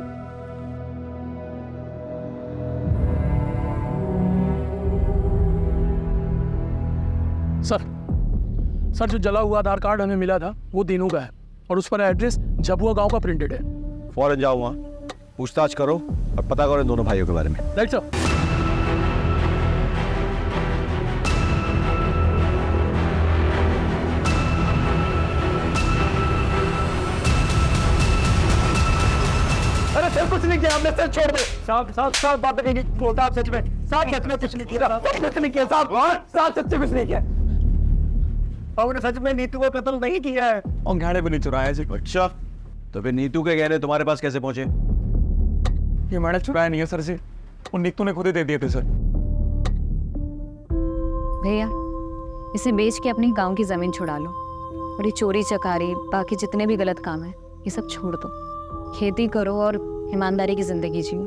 H: सर जो जला हुआ आधार कार्ड हमें मिला था वो दीनू का है, और उस पर एड्रेस झबुआ गांव का प्रिंटेड है।
R: फौरन जाओ वहाँ, पूछताछ करो और पता करो इन दोनों भाइयों के बारे में।
H: Right sir.
R: अरे सर कुछ नहीं किया हमने, सर छोड़ दो। साहब बात नहीं बोलता आप सच में? साहब सच में कुछ नहीं किया, कुछ नहीं किया साहब सच में कुछ नहीं किया। और सच में नीतू को कत्ल नहीं किया है, और गहने भी नहीं चुराया है। अच्छा, तो फिर नीतू के गहने तुम्हारे पास कैसे पहुंचे?
H: ये मैंने चुराया नहीं है सर जी, वो नीतू ने खुद ही दे दिए थे सर।
G: भैया इसे बेच के अपनी गांव की जमीन छुड़ा लो, और ये चोरी चकारी बाकी जितने भी गलत काम है ये सब छोड़ दो। खेती करो और ईमानदारी की जिंदगी जियो,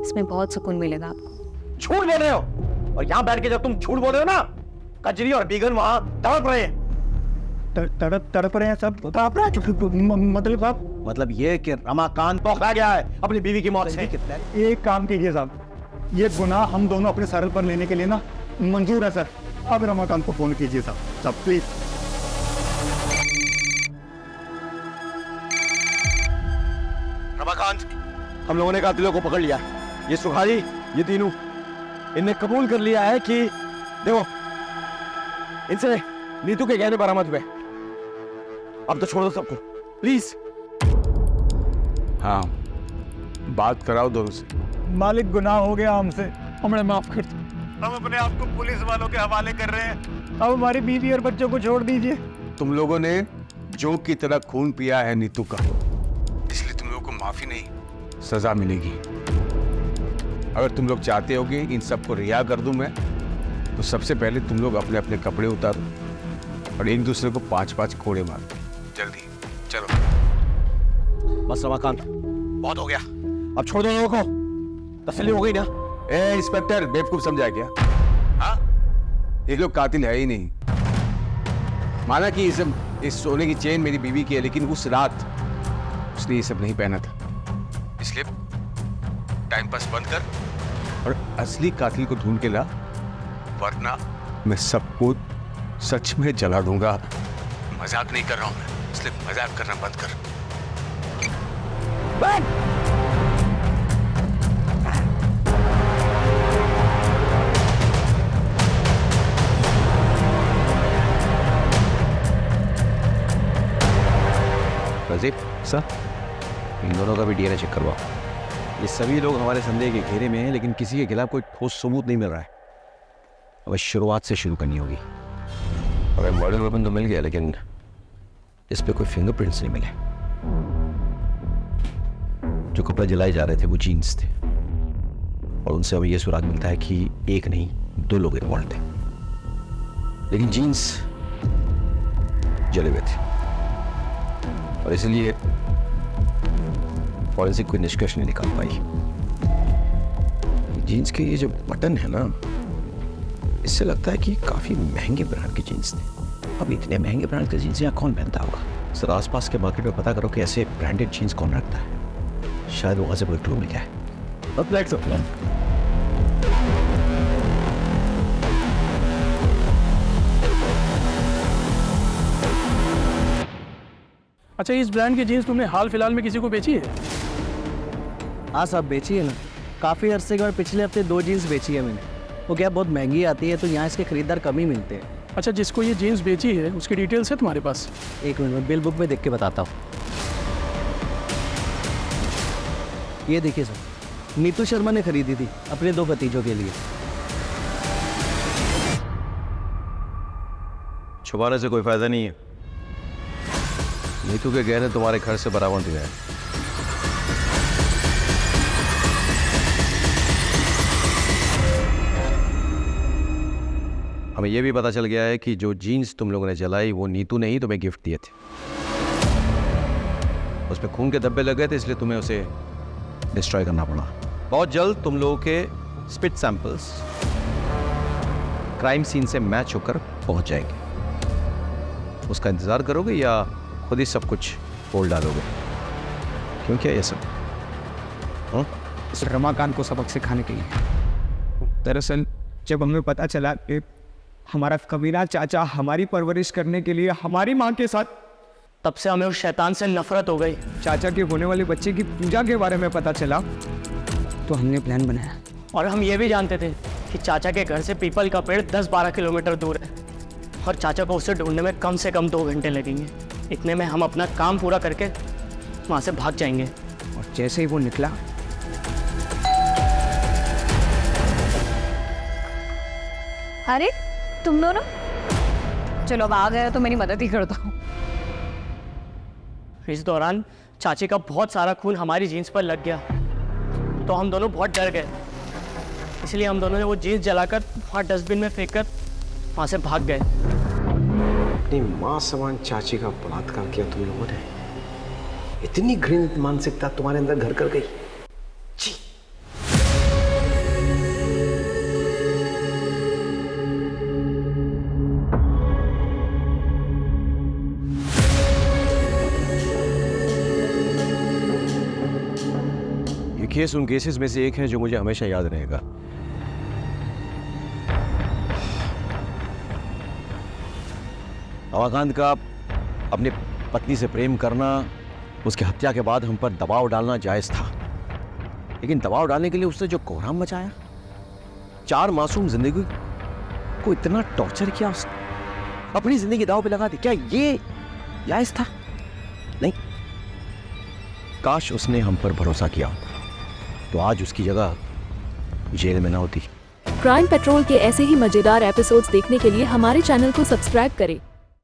G: इसमें बहुत सुकून मिलेगा आपको।
R: झूठ बोल रहे हो, और यहाँ बैठ के जब तुम झूठ बोल रहे हो ना, कजरी और बीगन वहां तड़प रहे हैं।
L: तड़प रहे हैं सब? मतलब आप?
R: मतलब ये कि रमाकांत पकड़ा गया है अपनी बीवी की मौत से।
L: एक काम कीजिए साहब, ये गुनाह हम दोनों अपने सर पर लेने के लिए ना मंजूर है सर। अब रमाकांत को फोन कीजिए साहब प्लीज।
R: रमाकांत, हम लोगों ने कातिलों को पकड़ लिया। ये सुखारी, ये तीनों, इनने कबूल कर लिया है कि देखो इनसे नीतू के गहने बरामद हुए। अब तो छोड़ दो सबको प्लीज।
N: हाँ, बात कराओ दोनों से।
L: मालिक, गुनाह हो गया हमसे, हमें माफ कर दो। हम अपने आप को पुलिस वालों के हवाले कर रहे हैं। अब हमारी बीवी और बच्चों को छोड़ दीजिए।
N: तुम लोगों ने जो की तरह खून पिया है नीतू का, इसलिए तुम लोगों को माफी नहीं, सजा मिलेगी। अगर तुम लोग चाहते हो कि इन सबको रिहा कर दूं मैं, तो सबसे पहले तुम लोग अपने अपने कपड़े उतारो और एक दूसरे को 5-5 कोड़े मारो। जल्दी चलो।
R: बस रमाकांत, बहुत हो गया, अब छोड़ दो लोगों को। तसल्ली हो गई ना?
N: ए इंस्पेक्टर, बेवकूफ समझा क्या? हाँ, ये लोग कातिल है ही नहीं। माना कि इस सोने की चेन मेरी बीवी की है, लेकिन उस रात उसने ये सब नहीं पहना था। इसलिए टाइम पास बंद कर और असली कातिल को ढूंढ के ला, वरना मैं सबको सच में जला दूंगा। मजाक नहीं कर रहा हूं मैं, इसलिए मजाक करना बंद कर।
R: रजीब सर, इन दोनों का भी डीएनए चेक करवाओ। ये सभी लोग हमारे संदेह के घेरे में हैं, लेकिन किसी के खिलाफ कोई ठोस सबूत नहीं मिल रहा है। अब शुरुआत से शुरू करनी होगी। अगर मर्डर वेपन तो मिल गया, लेकिन इस पे कोई फिंगरप्रिंट्स नहीं मिले। जो कपड़े जलाए जा रहे थे वो जीन्स थे, और उनसे हमें यह सुराग मिलता है कि एक नहीं 2 लोग इन्वॉल्व थे, लेकिन जीन्स जले हुए थे, और इसलिए फॉरेंसिक कोई निष्कर्ष नहीं निकाल पाई। जीन्स के ये जो बटन है ना, इससे लगता है कि काफी महंगे ब्रांड के जीन्स थे। अब इतने महंगे ब्रांड के जीन्स यहाँ कौन पहनता होगा? सर, आसपास के मार्केट में पता करो कि ऐसे ब्रांडेड जीन्स कौन रखता है। शायद वहां से कोई क्लू मिल जाए। अब लेट्स गो।
H: अच्छा, इस ब्रांड की जीन्स तुमने हाल फिलहाल में किसी को बेची है?
L: हाँ साहब, बेची है ना। काफ़ी अरसे के बाद पिछले हफ्ते 2 जीन्स बेची है मैंने। वो क्या बहुत महंगी आती है, तो यहाँ इसके खरीदार कम ही मिलते हैं।
H: अच्छा, जिसको ये जीन्स बेची है उसकी डिटेल्स है तुम्हारे पास?
L: एक मिनट में बिल बुक में देख के बताता हूँ। ये देखिए सर, नीतू शर्मा ने खरीदी थी अपने 2 भतीजों के लिए।
R: छुपाने से कोई फायदा नहीं है। नीतू के गहने तुम्हारे घर से बरामद हुए हैं। हमें यह भी पता चल गया है कि जो जीन्स तुम लोगों ने जलाई वो नीतू ने ही तुम्हें गिफ्ट दिए थे। उसमें खून के धब्बे लग गए थे, इसलिए तुम्हें उसे डिस्ट्रॉय करना पड़ा। बहुत जल्द तुम लोगों के स्पिट सैंपल्स क्राइम सीन से मैच होकर पहुंच जाएंगे। उसका इंतजार करोगे या खुद ही सब कुछ बोल डालोगे? क्यों, क्या ये सब?
L: रमाकांत को सबक सिखाने के लिए। दरअसल जब हमें पता चला कि हमारा कमीना चाचा हमारी परवरिश करने के लिए हमारी माँ के साथ,
T: तब से हमें उस शैतान से नफरत हो गई।
L: चाचा के होने वाले बच्चे की पूजा के बारे में पता चला, तो हमने प्लान बनाया।
T: और हम ये भी जानते थे कि चाचा के घर से पीपल का पेड़ 10-12 किलोमीटर दूर है, और चाचा को उसे ढूंढने में कम से कम 2 घंटे लगेंगे। इतने में हम अपना काम पूरा करके वहाँ से भाग जाएंगे।
L: और जैसे ही वो निकला,
G: अरे तुम दोनों, चलो अब आ गए तो मेरी मदद ही कर दो।
T: इस दौरान चाची का बहुत सारा खून हमारी जीन्स पर लग गया, तो हम दोनों बहुत डर गए। इसलिए हम दोनों ने वो जीन्स जलाकर वहाँ डस्टबिन में फेंककर वहाँ से भाग गए।
D: अपनी माँ समान चाची का बलात्कार किया तुम लोगों ने। इतनी घृणित मानसिकता तुम्हारे अंदर घर कर गई।
R: केस उन केसेस में से एक है जो मुझे हमेशा याद रहेगा। रमाकांत का अपनी पत्नी से प्रेम करना, उसकी हत्या के बाद हम पर दबाव डालना जायज था, लेकिन दबाव डालने के लिए उसने जो कोहराम मचाया, 4 मासूम जिंदगी को इतना टॉर्चर किया, उसने अपनी जिंदगी दांव पे लगा दी, क्या ये जायज था? नहीं। काश उसने हम पर भरोसा किया तो आज उसकी जगह जेल में ना होती।
U: क्राइम पेट्रोल के ऐसे ही मजेदार एपिसोड्स देखने के लिए हमारे चैनल को सब्सक्राइब करें